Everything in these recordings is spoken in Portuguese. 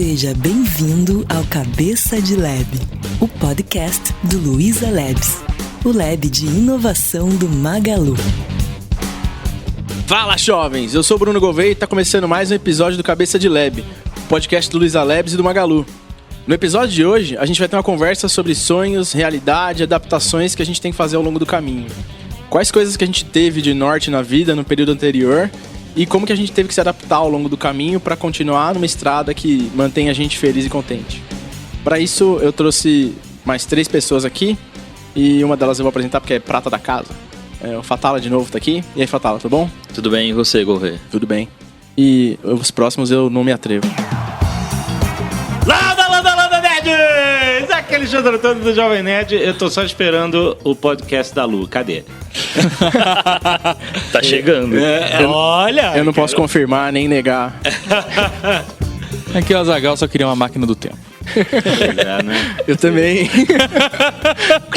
Seja bem-vindo ao Cabeça de Lab, o podcast do Luiza Labs, o lab de inovação do Magalu. Fala, jovens! Eu sou o Bruno Gouveia e está começando mais um episódio do Cabeça de Lab, o podcast do Luiza Labs e do Magalu. No episódio de hoje, a gente vai ter uma conversa sobre sonhos, realidade e adaptações que a gente tem que fazer ao longo do caminho. Quais coisas que a gente teve de norte na vida no período anterior e como que a gente teve que se adaptar ao longo do caminho para continuar numa estrada que mantém a gente feliz e contente. Para isso, eu trouxe mais 3 pessoas aqui e uma delas eu vou apresentar porque é prata da casa. O Fatala de novo tá aqui. E aí, Fatala, tudo bom? Tudo bem, e você, Gouveia? Tudo bem. E os próximos eu não me atrevo. Landa, nerds! Aquele Alexandre Antônio do Jovem Nerd. Eu tô só esperando o podcast da Lu. Cadê? Tá chegando. Olha! Eu não posso confirmar nem negar. Aqui o Azaghal só queria uma máquina do tempo. Né? Eu também.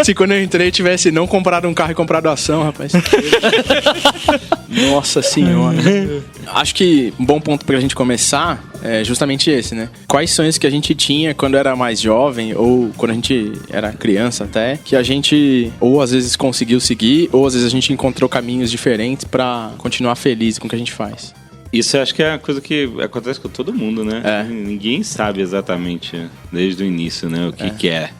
Se quando eu entrei tivesse não comprado um carro e comprado ação, rapaz. Nossa senhora. Acho que um bom ponto pra gente começar é justamente esse, né? Quais sonhos que a gente tinha quando era mais jovem ou quando a gente era criança até, que a gente ou às vezes conseguiu seguir ou às vezes a gente encontrou caminhos diferentes pra continuar feliz com o que a gente faz. Isso eu acho que é uma coisa que acontece com todo mundo, né? Ninguém sabe exatamente desde o início, né? O que é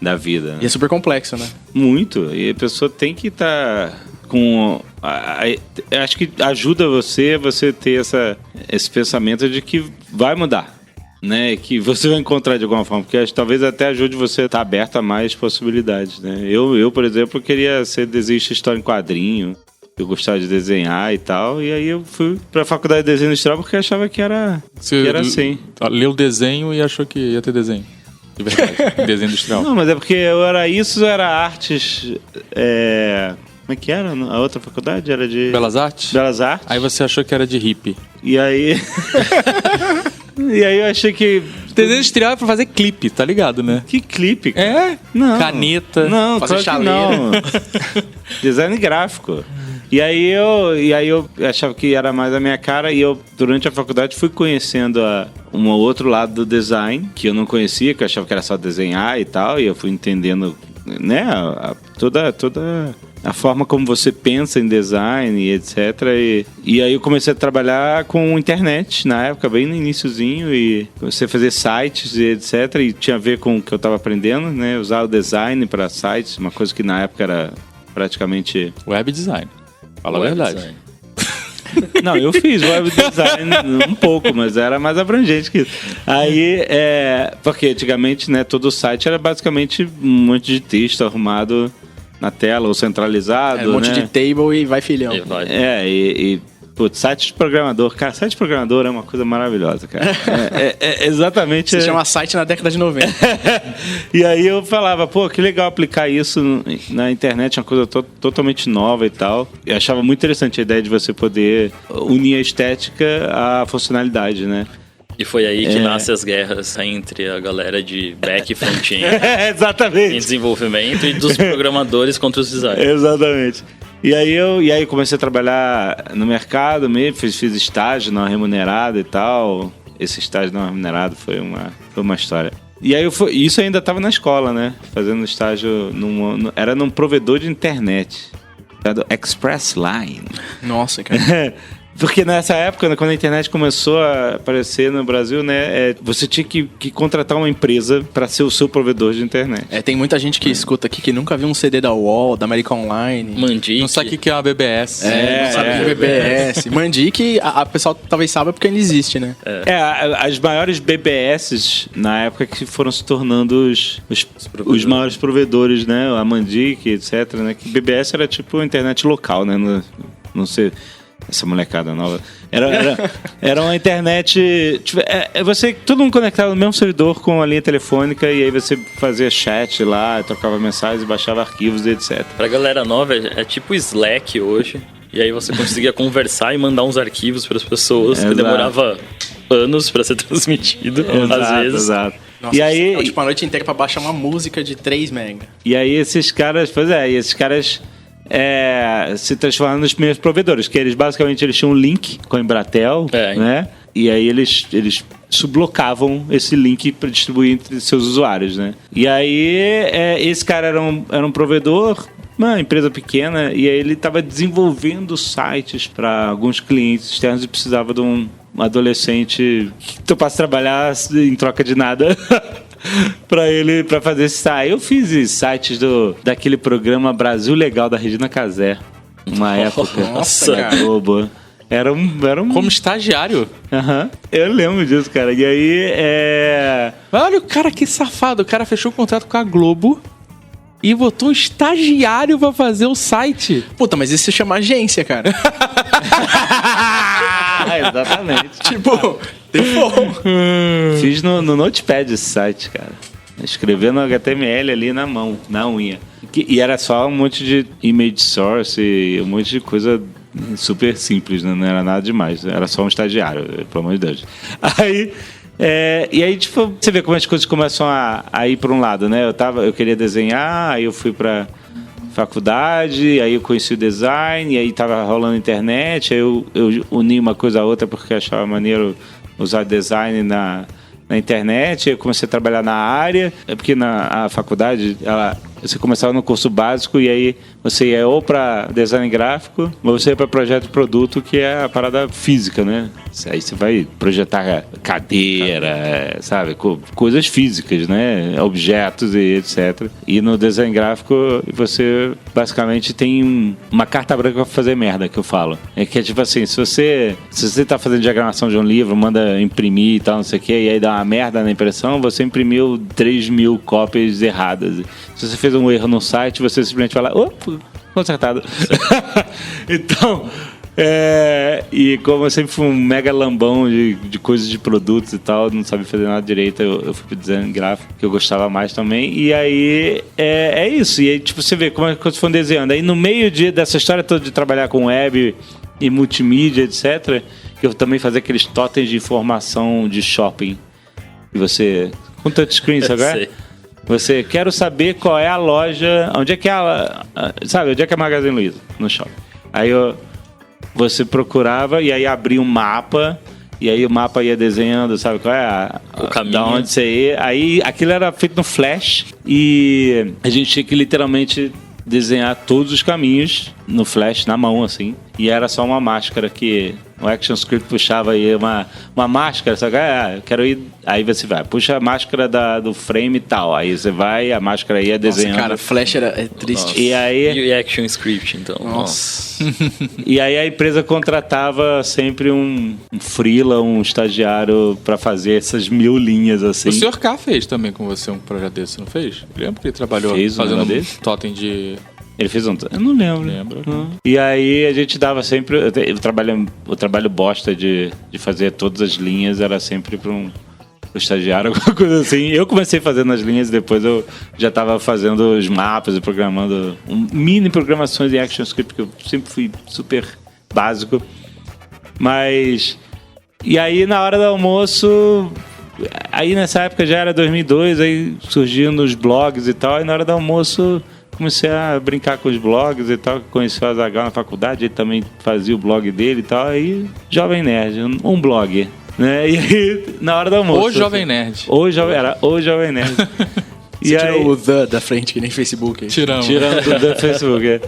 da vida. Né? E é super complexo, né? Muito. E a pessoa tem que estar com... Eu acho que ajuda você ter esse pensamento de que vai mudar. Né? Que você vai encontrar de alguma forma. Porque talvez até ajude você a estar aberto a mais possibilidades. Né? Eu, por exemplo, queria ser desenhista de história em quadrinho. Eu gostava de desenhar e tal. E aí eu fui pra faculdade de desenho industrial porque eu achava que era assim. Leu desenho e achou que ia ter desenho. De verdade. Desenho industrial. Não, mas é porque eu era artes... Como é que era? A outra faculdade era de... Belas Artes? Belas Artes. Aí você achou que era de hippie. E aí... E aí eu achei que... Desenho industrial é pra fazer clipe, tá ligado, né? Que clipe? Cara? É? Não. Caneta. Não, fazer claro que não. Design gráfico. E aí eu achava que era mais a minha cara e eu, durante a faculdade, fui conhecendo um outro lado do design que eu não conhecia, que eu achava que era só desenhar e tal, e eu fui entendendo, né, toda a forma como você pensa em design e etc. E aí eu comecei a trabalhar com internet, na época, bem no iniciozinho, e comecei a fazer sites e etc. E tinha a ver com o que eu estava aprendendo, né, usar o design para sites, uma coisa que na época era praticamente... Web design. Fala a verdade. Design. Não, eu fiz web design um pouco, mas era mais abrangente que isso. Aí, porque antigamente, né, todo o site era basicamente um monte de texto arrumado na tela ou centralizado. Um monte de table e vai filhão. Putz, site de programador. Cara, site de programador é uma coisa maravilhosa, cara. Exatamente... Se chama site na década de 90. E aí eu falava, pô, que legal aplicar isso na internet, uma coisa totalmente nova e tal. Eu achava muito interessante a ideia de você poder unir a estética à funcionalidade, né? E foi aí que nascem as guerras entre a galera de back e front-end. Exatamente. Em desenvolvimento e dos programadores contra os designers. Exatamente. E aí comecei a trabalhar no mercado mesmo, fiz estágio não remunerado e tal. Esse estágio não remunerado foi uma história. E aí isso ainda estava na escola, né? Fazendo estágio era num provedor de internet, do Express Line. Nossa, cara. Porque nessa época, quando a internet começou a aparecer no Brasil, né, você tinha que contratar uma empresa para ser o seu provedor de internet. Tem muita gente que escuta aqui que nunca viu um CD da UOL, da American Online. Mandic. Não sabe o que é uma BBS. Não sabe o que é BBS. Mandic, a pessoal talvez saiba porque ainda existe, né? As maiores BBS na época que foram se tornando os maiores provedores, né? A Mandic, etc. Né? Que BBS era tipo a internet local, né? Não sei... Essa molecada nova. Era uma internet... todo mundo conectado no mesmo servidor com a linha telefônica e aí você fazia chat lá, trocava mensagens, baixava arquivos e etc. Pra galera nova, é tipo Slack hoje. E aí você conseguia conversar e mandar uns arquivos para as pessoas. Que demorava anos para ser transmitido, às vezes. Exato. Nossa, e aí, tipo, uma noite inteira pra baixar uma música de 3 MB. E aí esses caras... se transformaram nos primeiros provedores, que eles basicamente tinham um link com a Embratel, né? E aí eles sublocavam esse link para distribuir entre seus usuários, né? E aí, esse cara era um provedor, uma empresa pequena, e aí ele estava desenvolvendo sites para alguns clientes externos e precisava de um adolescente que topasse trabalhar em troca de nada para fazer esse site. Eu fiz sites daquele programa Brasil Legal da Regina Casé, uma época. Nossa, da Globo. Era um... Como estagiário. Aham. Eu lembro disso, cara. E aí, Olha o cara que safado. O cara fechou o contrato com a Globo e botou um estagiário pra fazer o site. Puta, mas isso se chama agência, cara. Exatamente. Tipo, tem como. Fiz no Notepad esse site, cara. Escrevendo HTML ali na mão, na unha. E era só um monte de image source e um monte de coisa super simples, né? Não era nada demais. Era só um estagiário, pelo amor de Deus. Aí... e aí, tipo, você vê como as coisas começam a ir para um lado, né? Eu queria desenhar, aí eu fui para faculdade, aí eu conheci o design, e aí tava rolando internet, aí eu uni uma coisa a outra porque achava maneiro usar design na internet, aí eu comecei a trabalhar na área, porque a faculdade, você começava no curso básico e aí você ia ou para design gráfico ou você ia para projeto de produto, que é a parada física, né? Aí você vai projetar cadeira, sabe? Coisas físicas, né? Objetos e etc. E no design gráfico você basicamente tem uma carta branca para fazer merda, que eu falo. É que é tipo assim, se você tá fazendo diagramação de um livro, manda imprimir e tal, não sei o que, e aí dá uma merda na impressão, você imprimiu 3.000 cópias erradas. Se você fez um erro no site, você simplesmente fala, opa, consertado. Então, e como eu sempre fui um mega lambão de coisas de produtos e tal, não sabia fazer nada direito, eu fui pro design gráfico, que eu gostava mais também, e aí é isso. E aí, tipo, você vê como é que eu fui desenhando. Aí no meio dessa história toda de trabalhar com web e multimídia, etc., eu também fazia aqueles totens de informação de shopping. E você, com touchscreen, sabe? Você quer saber qual é a loja, onde é que sabe, onde é que é a Magazine Luiza, no shopping. Aí você procurava e aí abria um mapa, e aí o mapa ia desenhando, sabe qual é o caminho. Da onde você ia. Aí aquilo era feito no Flash e a gente tinha que literalmente desenhar todos os caminhos no Flash, na mão, assim. E era só uma máscara que o ActionScript puxava aí uma máscara, sabe? Eu quero ir... Aí você vai, puxa a máscara do frame e tal. Aí você vai, a máscara ia desenhando. Nossa, cara, Flash é triste. Nossa. E aí... E ActionScript, então. Nossa. E aí a empresa contratava sempre um freela, um estagiário pra fazer essas 1000 linhas, assim. O Sr. K fez também com você um projeto desse, não fez? Lembra que ele trabalhou fazendo um totem de... Ele fez um... Eu não lembro. Não. E aí a gente dava sempre... O trabalho bosta de fazer todas as linhas era sempre para um estagiário, alguma coisa assim. Eu comecei fazendo as linhas e depois eu já estava fazendo os mapas e programando mini programações em ActionScript, que eu sempre fui super básico. Mas... E aí na hora do almoço... Aí nessa época já era 2002, aí surgiam nos blogs e tal, e na hora do almoço... Comecei a brincar com os blogs e tal, conheci o Azaghal na faculdade, ele também fazia o blog dele e tal, aí Jovem Nerd, um blog, né? E aí, na hora do almoço... O Jovem Nerd. Era o Jovem Nerd. Você tirou o The da frente, que nem Facebook. Tirando do Facebook,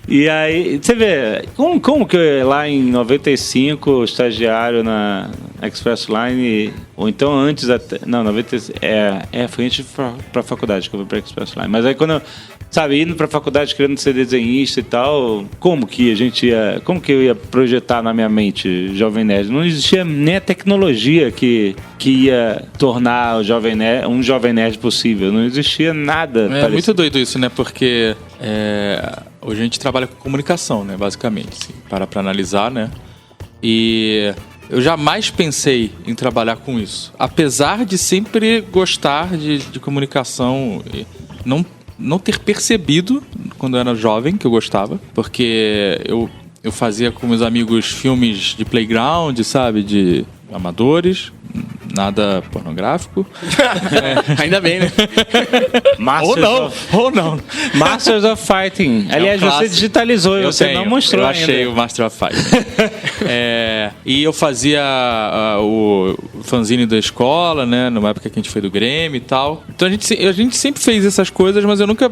E aí, você vê, como que lá em 95, o estagiário na Express Line, ou então antes até... Não, 95... foi antes pra faculdade que eu fui pra Express Line. Mas aí quando eu... Sabe, indo pra faculdade querendo ser desenhista e tal, como que eu ia projetar na minha mente Jovem Nerd? Não existia nem a tecnologia que ia tornar o Jovem Nerd, um Jovem Nerd possível. Não existia nada. É muito doido isso, né? Porque hoje a gente trabalha com comunicação, né? Basicamente, assim, para analisar, né? E eu jamais pensei em trabalhar com isso. Apesar de sempre gostar de comunicação, não ter percebido quando eu era jovem que eu gostava, porque eu fazia com meus amigos filmes de playground, sabe, de amadores, nada pornográfico. Ainda bem, né? Ou não. Masters of Fighting. Aliás, você digitalizou e você não mostrou ainda. Eu achei o Master of Fighting. E eu fazia o fanzine da escola, né? Numa época que a gente foi do Grêmio e tal. Então a gente sempre fez essas coisas, mas eu nunca,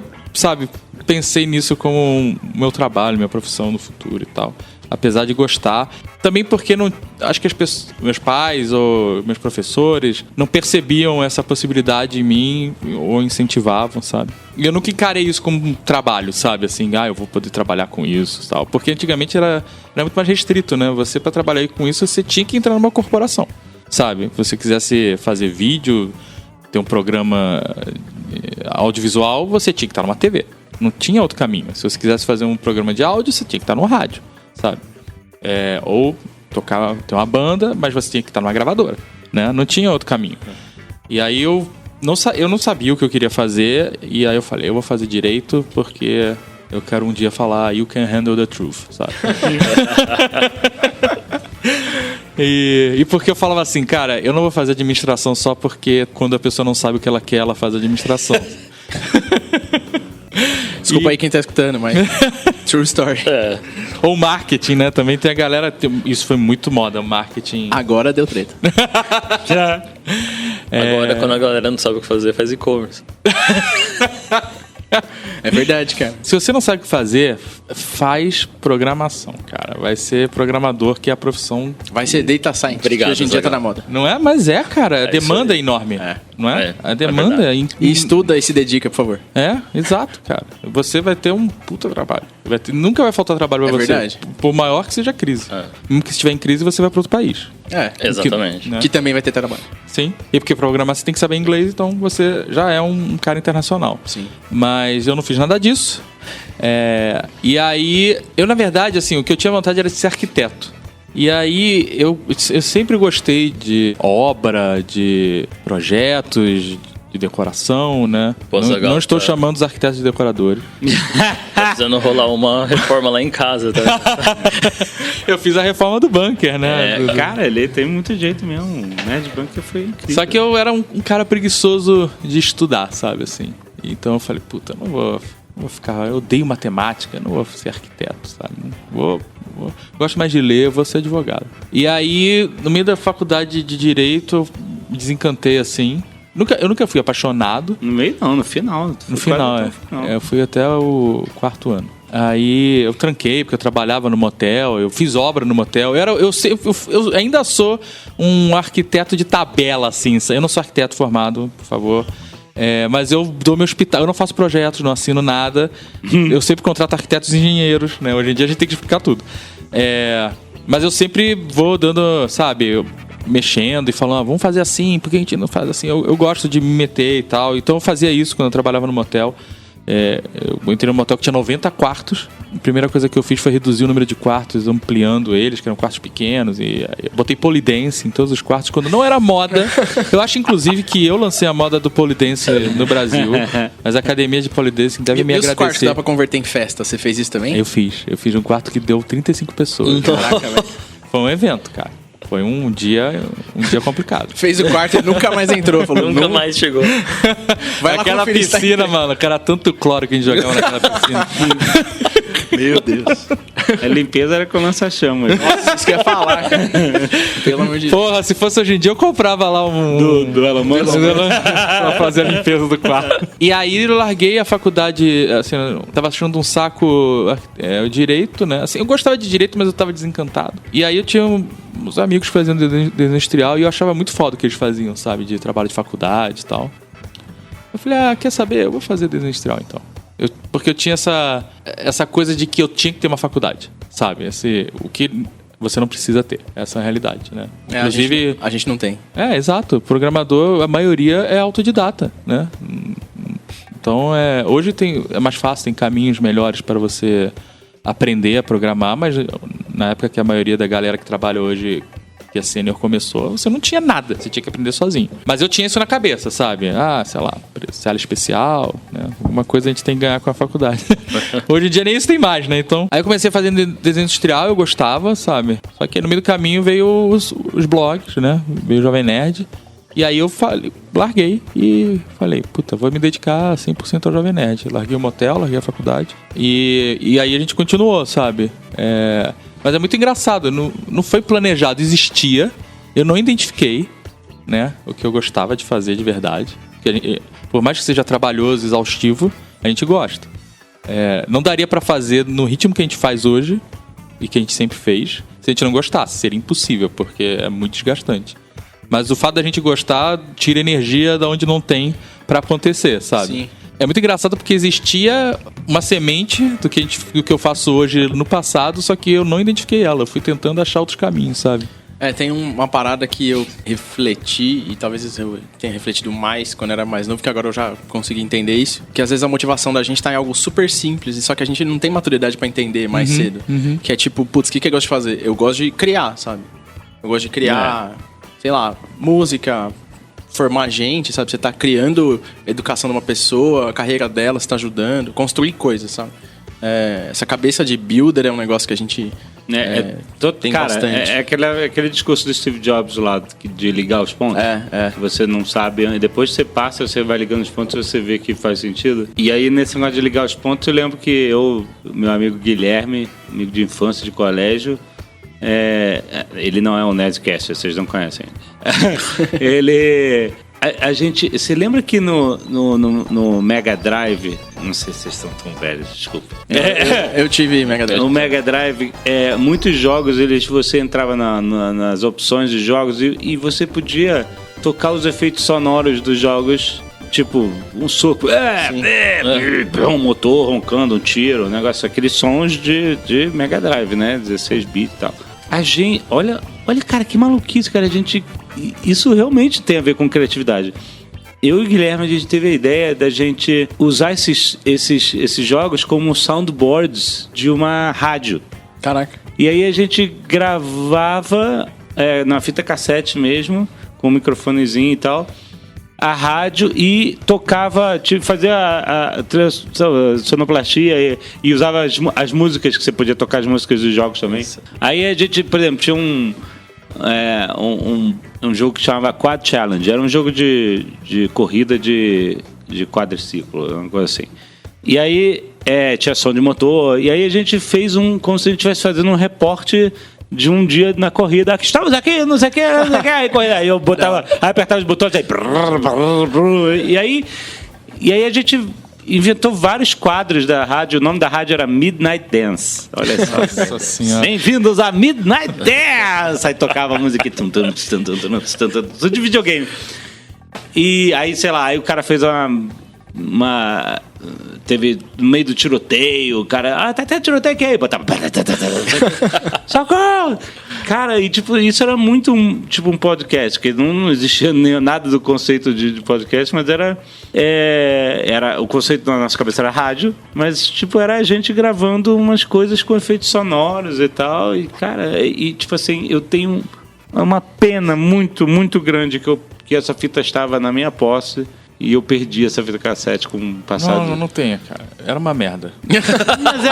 pensei nisso como meu trabalho, minha profissão no futuro e tal. Apesar de gostar. Também porque acho que meus pais ou meus professores não percebiam essa possibilidade em mim ou incentivavam, sabe? E eu nunca encarei isso como um trabalho, sabe? Assim, eu vou poder trabalhar com isso e tal. Porque antigamente era muito mais restrito, né? Você, para trabalhar com isso, você tinha que entrar numa corporação, sabe? Se você quisesse fazer vídeo, ter um programa audiovisual, você tinha que estar numa TV. Não tinha outro caminho. Se você quisesse fazer um programa de áudio, você tinha que estar no rádio, sabe? Ou ter uma banda, mas você tinha que estar numa gravadora, né? Não tinha outro caminho. E aí eu não sabia o que eu queria fazer, e aí eu falei, eu vou fazer direito porque eu quero um dia falar you can handle the truth, sabe? E porque eu falava assim, cara, eu não vou fazer administração só porque quando a pessoa não sabe o que ela quer, ela faz administração. Desculpa aí quem tá escutando, mas true story. Ou marketing, né? Também tem a galera... Isso foi muito moda, marketing. Agora deu treta. Agora, quando a galera não sabe o que fazer, faz e-commerce. É verdade, cara. Se você não sabe o que fazer, faz programação, cara. Vai ser programador, que é a profissão... Vai ser data scientist, Obrigado, que hoje em dia tá na moda. Não é? Mas cara. A demanda é enorme. Não é? A demanda E estuda e se dedica, por favor. Exato, cara. Você vai ter um puta trabalho. Nunca vai faltar trabalho pra você. Verdade. Por maior que seja a crise. Mesmo que se estiver em crise, você vai pra outro país. Exatamente. Que também vai ter trabalho. Sim. E porque programar você tem que saber inglês, então você já é um cara internacional. Sim. Mas eu não fiz nada disso. E aí, eu na verdade, assim, o que eu tinha vontade era de ser arquiteto. E aí, eu sempre gostei de obra, de projetos, de decoração, né? Não estou chamando os arquitetos de decoradores. Tá precisando rolar uma reforma lá em casa, tá? Eu fiz a reforma do bunker, né? Cara, ele tem muito jeito mesmo. O Nerd Bunker foi incrível. Só que eu era um cara preguiçoso de estudar, sabe, assim. Então eu falei, puta, eu não vou ficar... Eu odeio matemática, não vou ser arquiteto, sabe? Gosto mais de ler, vou ser advogado. E aí, no meio da faculdade de Direito, eu me desencantei, assim. Eu nunca fui apaixonado. No meio não, no final. No final. Eu fui até o 4º ano. Aí eu tranquei, porque eu trabalhava no motel, eu fiz obra no motel. Eu ainda sou um arquiteto de tabela, assim. Eu não sou arquiteto formado, por favor. Mas eu dou meu hospital, eu não faço projetos, não assino nada. Eu sempre contrato arquitetos e engenheiros, né? Hoje em dia a gente tem que explicar tudo. Mas eu sempre vou dando, sabe, mexendo e falando, vamos fazer assim, por que a gente não faz assim? Eu gosto de me meter e tal. Então eu fazia isso quando eu trabalhava no motel. Eu entrei no motel que tinha 90 quartos. A primeira coisa que eu fiz foi reduzir o número de quartos, ampliando eles, que eram quartos pequenos. E eu botei polidense em todos os quartos, quando não era moda. Eu acho, inclusive, que eu lancei a moda do polidense no Brasil. Mas a academia de polidense deve me agradecer. E os quartos dá pra converter em festa? Você fez isso também? Eu fiz um quarto que deu 35 pessoas. Caraca, velho. Foi um evento, cara. Foi um dia complicado. Fez o quarto e nunca mais entrou. Falou, nunca mais chegou. Vai lá aquela piscina, mano, cara, tanto cloro que a gente jogava naquela piscina. Meu Deus. A limpeza era com lança-chamas. Nossa, isso que eu ia falar. Pelo amor de Deus. Porra, se fosse hoje em dia, eu comprava lá do Elon Musk pra fazer a limpeza do quarto. E aí eu larguei a faculdade, assim, eu tava achando um saco direito, né? Assim, eu gostava de direito, mas eu tava desencantado. E aí eu tinha uns amigos fazendo desenho industrial e eu achava muito foda o que eles faziam, sabe? De trabalho de faculdade e tal. Eu falei, quer saber? Eu vou fazer desenho industrial, então. Porque eu tinha essa coisa de que eu tinha que ter uma faculdade, sabe? O que você não precisa ter, essa é a realidade, né? Inclusive, a gente não tem. Exato. O programador, a maioria é autodidata, né? Então, hoje é mais fácil, tem caminhos melhores para você aprender a programar, mas na época que a maioria da galera que trabalha hoje, que a sênior começou, você não tinha nada, você tinha que aprender sozinho. Mas eu tinha isso na cabeça, sabe? Sei lá, sala especial, né? Alguma coisa a gente tem que ganhar com a faculdade. Hoje em dia nem isso tem mais, né? Então, aí eu comecei fazendo desenho industrial, eu gostava, sabe? Só que no meio do caminho veio os blogs, né? Veio o Jovem Nerd. E aí eu larguei e falei, puta, vou me dedicar 100% ao Jovem Nerd. Larguei o motel, larguei a faculdade. E aí a gente continuou, sabe? Mas é muito engraçado, não foi planejado, existia. Eu não identifiquei, né, o que eu gostava de fazer de verdade. Porque por mais que seja trabalhoso, exaustivo, a gente gosta. Não daria pra fazer no ritmo que a gente faz hoje e que a gente sempre fez, se a gente não gostasse. Seria impossível, porque é muito desgastante. Mas o fato da gente gostar tira energia da onde não tem pra acontecer, sabe? Sim. É muito engraçado porque existia uma semente do que eu faço hoje no passado, só que eu não identifiquei ela. Eu fui tentando achar outros caminhos, sabe? Tem uma parada que eu refleti, e talvez eu tenha refletido mais quando era mais novo, que agora eu já consegui entender isso, que às vezes a motivação da gente tá em algo super simples, só que a gente não tem maturidade pra entender mais cedo. Que é tipo, putz, o que eu gosto de fazer? Eu gosto de criar, sabe? Eu gosto de criar, sei lá, música, formar gente, sabe? Você tá criando a educação de uma pessoa, a carreira dela, você tá ajudando, construir coisas, sabe? Essa cabeça de builder é um negócio que a gente tem bastante. É aquele discurso do Steve Jobs lá, de ligar os pontos. Que você não sabe, e depois você passa, você vai ligando os pontos e você vê que faz sentido. E aí, nesse negócio de ligar os pontos, eu lembro que meu amigo Guilherme, amigo de infância, de colégio, ele não é um Nerdcast, vocês não conhecem. A gente... Você lembra que no Mega Drive... Não sei se vocês estão tão velhos, desculpa. Eu tive Mega Drive. No Mega Drive, muitos jogos, você entrava nas opções de jogos e você podia tocar os efeitos sonoros dos jogos, tipo, um soco, um motor roncando, um tiro, um negócio, aqueles sons de Mega Drive, né? 16 bits e tal. A gente... Olha, cara, que maluquice, cara. Isso realmente tem a ver com criatividade. Eu e o Guilherme, a gente teve a ideia da gente usar esses jogos como soundboards de uma rádio. Caraca. E aí a gente gravava na fita cassete mesmo, com um microfonezinho e tal, a rádio, e tocava, fazia a sonoplastia e usava as músicas, que você podia tocar as músicas dos jogos também. Isso. Aí a gente, por exemplo, tinha um jogo que chamava Quad Challenge. Era um jogo de corrida de quadriciclo, uma coisa assim. E aí tinha som de motor. E aí a gente fez como se a gente estivesse fazendo um reporte de um dia na corrida. Estamos aqui, não sei o que, aí corrida. Aí eu apertava os botões, aí, e aí a gente inventou vários quadros da rádio. O nome da rádio era Midnight Dance. Olha só. Nossa Senhora. Bem-vindos a Midnight Dance! Aí tocava a música tudo de videogame. E aí, sei lá, aí o cara fez teve no meio do tiroteio, o cara, tá até tiroteio aqui, aí botava socorro! Cara, e tipo, isso era muito um podcast, que não existia nada do conceito de podcast, mas era o conceito da nossa cabeça era rádio, mas tipo, era a gente gravando umas coisas com efeitos sonoros e tal, e cara, tipo assim, eu tenho uma pena muito, muito grande que essa fita estava na minha posse. E eu perdi essa fita cassete com o passado. Não tenha, cara. Era uma merda. Mas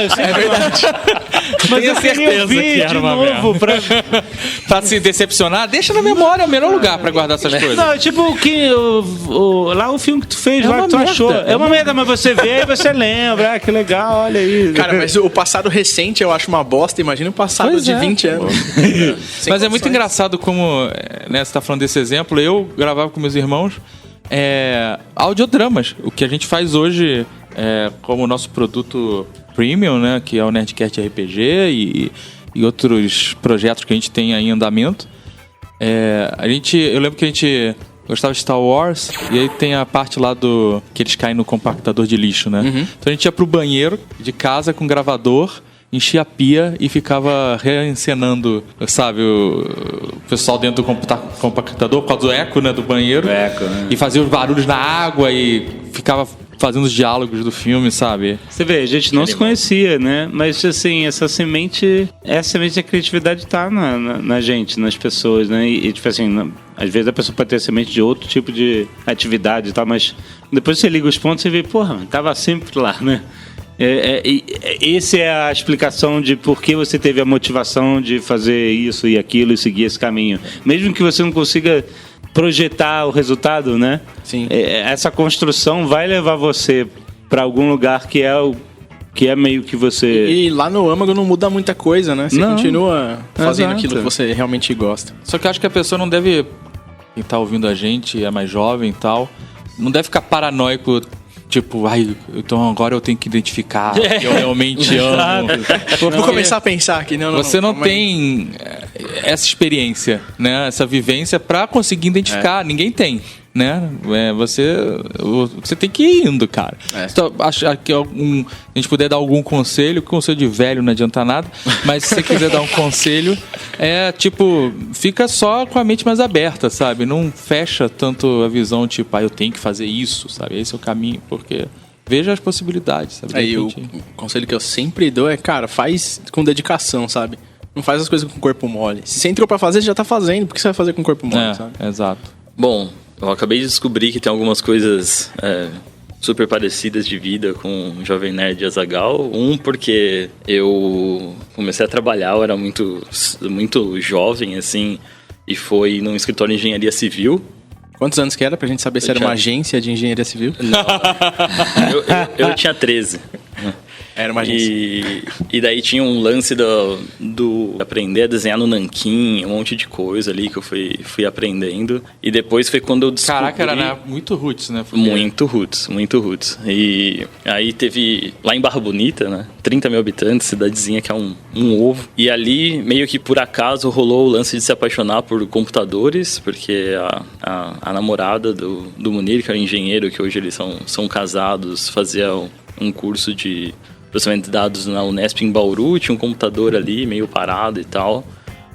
eu sei. É verdade. Mas eu queria ouvir que era uma novo merda. Pra se decepcionar, deixa na memória, é o melhor lugar pra guardar essas coisas. Não, tipo, lá o filme que tu fez, lá que tu achou. É uma merda, mas você vê e você lembra. Que legal, olha aí. Cara, mas o passado recente eu acho uma bosta. Imagina o passado de 20 anos. Mas é muito engraçado como, né, você tá falando desse exemplo. Eu gravava com meus irmãos audiodramas. O que a gente faz hoje como nosso produto premium, né, que é o Nerdcast RPG e outros projetos que a gente tem aí em andamento. Eu lembro que a gente gostava de Star Wars, e aí tem a parte lá que eles caem no compactador de lixo, né? Uhum. Então a gente ia pro banheiro de casa com gravador, enchia a pia e ficava reencenando, sabe, o pessoal dentro do compactador por causa do eco, né, do banheiro. Eco, né? E fazia os barulhos na água e ficava fazendo os diálogos do filme, sabe? Você vê, a gente não se conhecia, né? Mas, assim, essa semente da criatividade tá na gente, nas pessoas, né? E tipo assim, às vezes a pessoa pode ter semente de outro tipo de atividade e tal, mas depois você liga os pontos e vê, porra, tava sempre lá, né? Essa é a explicação de por que você teve a motivação de fazer isso e aquilo e seguir esse caminho. Mesmo que você não consiga projetar o resultado, né? Sim. Essa construção vai levar você para algum lugar que é meio que você... E lá no âmago não muda muita coisa, né? Você continua fazendo Exato. aquilo que você realmente gosta. Só que eu acho que a pessoa não deve... Quem tá ouvindo a gente, é mais jovem e tal, não deve ficar paranoico, tipo, então agora eu tenho que identificar que eu realmente amo. Vou começar a pensar aqui. Você não tem essa experiência, né? Essa vivência pra conseguir identificar. Ninguém tem, né? Você tem que ir indo, cara. Então, acho que a gente puder dar algum conselho de velho não adianta nada, mas se você quiser dar um conselho, fica só com a mente mais aberta, sabe? Não fecha tanto a visão, tipo, eu tenho que fazer isso, sabe? Esse é o caminho, porque veja as possibilidades, sabe? Aí o conselho que eu sempre dou é, cara, faz com dedicação, sabe? Não faz as coisas com o corpo mole. Se você entrou pra fazer, você já tá fazendo, por que você vai fazer com o corpo mole, sabe? Exato. Bom, eu acabei de descobrir que tem algumas coisas super parecidas de vida com o Jovem Nerd e Azaghal. Porque eu comecei a trabalhar, eu era muito, muito jovem, assim, e foi num escritório de engenharia civil. Quantos anos que era pra gente saber se era uma agência de engenharia civil? Não, eu tinha 13. Era uma agência. E daí tinha um lance do aprender a desenhar no nanquim, um monte de coisa ali que eu fui aprendendo. E depois foi quando eu descobri... Caraca, era muito roots, né? Muito roots. E aí teve, lá em Barra Bonita, né? 30 mil habitantes, cidadezinha que é um ovo. E ali, meio que por acaso, rolou o lance de se apaixonar por computadores, porque a namorada do Munir, que era engenheiro, que hoje eles são casados, fazia um curso de processamento de dados na Unesp em Bauru, tinha um computador ali meio parado e tal,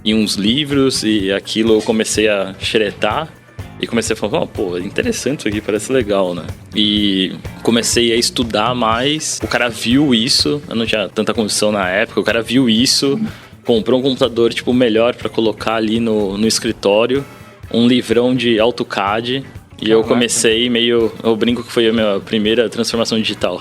e uns livros, e aquilo eu comecei a xeretar e comecei a falar, interessante isso aqui, parece legal, né? E comecei a estudar mais, o cara viu isso, eu não tinha tanta condição na época, o cara viu isso, comprou um computador tipo melhor para colocar ali no escritório, um livrão de AutoCAD, e eu comecei eu brinco que foi a minha primeira transformação digital.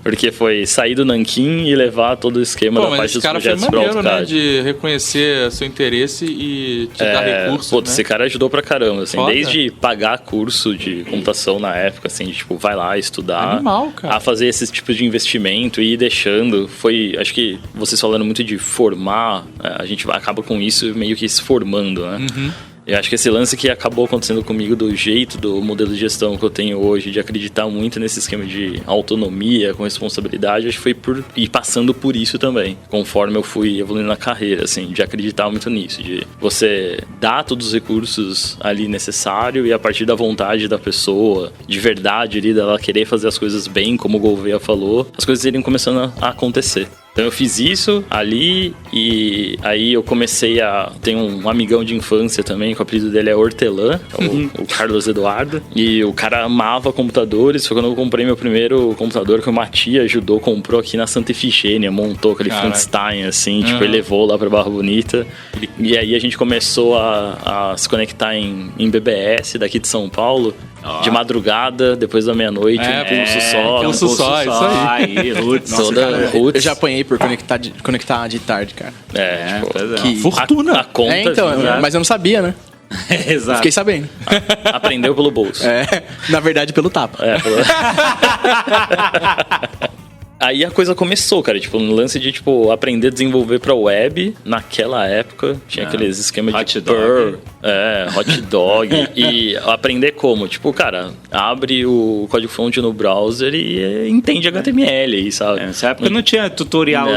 Porque foi sair do nanquim e levar todo o esquema da parte dos projetos para o AutoCAD. Né, de reconhecer seu interesse e te dar recurso, né? Esse cara ajudou pra caramba, assim, Foda. desde pagar curso de computação na época, assim, tipo, vai lá estudar, Animal, cara. a fazer esse tipo de investimento e ir deixando. Acho que vocês falando muito de formar, a gente acaba com isso meio que se formando, né? Eu acho que esse lance que acabou acontecendo comigo do jeito do modelo de gestão que eu tenho hoje, de acreditar muito nesse esquema de autonomia, com responsabilidade, acho que foi por ir passando por isso também, conforme eu fui evoluindo na carreira, assim, de acreditar muito nisso, de você dar todos os recursos ali necessário e a partir da vontade da pessoa, de verdade ali, dela querer fazer as coisas bem, como o Gouveia falou, as coisas iriam começando a acontecer. Então eu fiz isso ali e aí eu comecei a... Tem um amigão de infância também, que o apelido dele é Hortelã, o Carlos Eduardo. E o cara amava computadores. Foi quando eu comprei meu primeiro computador que uma tia ajudou, comprou aqui na Santa Efigênia, montou aquele Frankenstein, assim, tipo, ele levou lá pra Barra Bonita. E aí a gente começou a se conectar em BBS daqui de São Paulo. De madrugada, depois da meia-noite, pulso só, isso aí. Roots. Eu já apanhei por conectar de tarde, cara. Que fortuna. A conta. Então, mas eu não sabia, né? Exato. Eu fiquei sabendo. Aprendeu pelo bolso. Na verdade, pelo tapa. Aí a coisa começou, cara, tipo, no lance de, tipo, aprender a desenvolver pra web. Naquela época, tinha aqueles esquemas de Perl, hot dog. E aprender como? Tipo, cara, abre o código-fonte no browser e entende HTML aí, sabe? Nessa época não tinha tutorial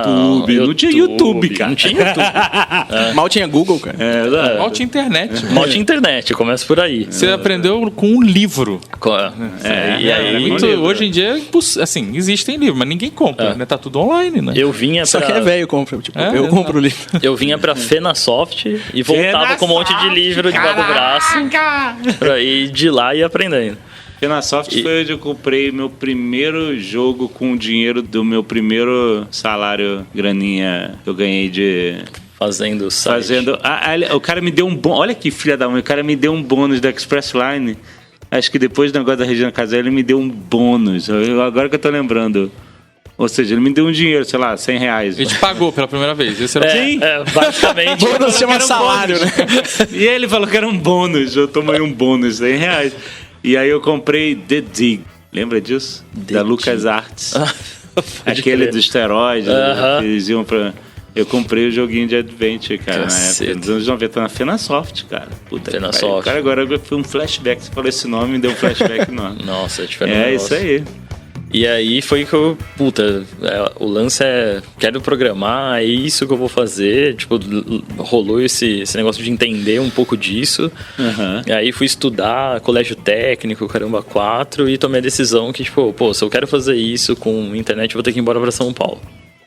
no YouTube. Não tinha YouTube, cara. Não tinha YouTube. Mal tinha Google, cara. Mal tinha internet. Mal tinha internet, começa por aí. Você aprendeu com um livro. E aí... Hoje em dia, assim, existem livros, mas ninguém compra, né? Tá tudo online, né? Eu vinha Só pra... que é velho, compra. Tipo, eu compro o livro. Eu vinha pra Fenasoft e voltava com um monte de livro debaixo do braço pra ir de lá e ir aprendendo. Fenasoft foi onde eu comprei meu primeiro jogo com o dinheiro do meu primeiro salário, graninha que eu ganhei de... Fazendo site. O cara me deu um bônus. Olha que filha da mãe. O cara me deu um bônus da Express Line. Acho que depois do negócio da Regina Casé, ele me deu um bônus. Agora que eu tô lembrando. Ou seja, ele me deu um dinheiro, sei lá, R$100. Ele te pagou pela primeira vez. Esse era Sim. Basicamente. Bônus chama salário, né? E ele falou que era um bônus. Eu tomei um bônus, R$100. E aí eu comprei The Dig. Lembra disso? Da LucasArts. Aquele do esteroide. Que eles iam pra... Eu comprei o joguinho de Adventure, cara, na época. Nos anos 90, na Fenasoft, cara. Puta Fenasoft. Cara, agora foi um flashback. Você falou esse nome, me deu um flashback enorme. Nossa, é diferente. É isso aí. E aí foi que eu... o lance é... Quero programar, é isso que eu vou fazer. Tipo, rolou esse negócio de entender um pouco disso. E aí fui estudar colégio técnico, caramba, 4. E tomei a decisão que, tipo, se eu quero fazer isso com internet, eu vou ter que ir embora pra São Paulo.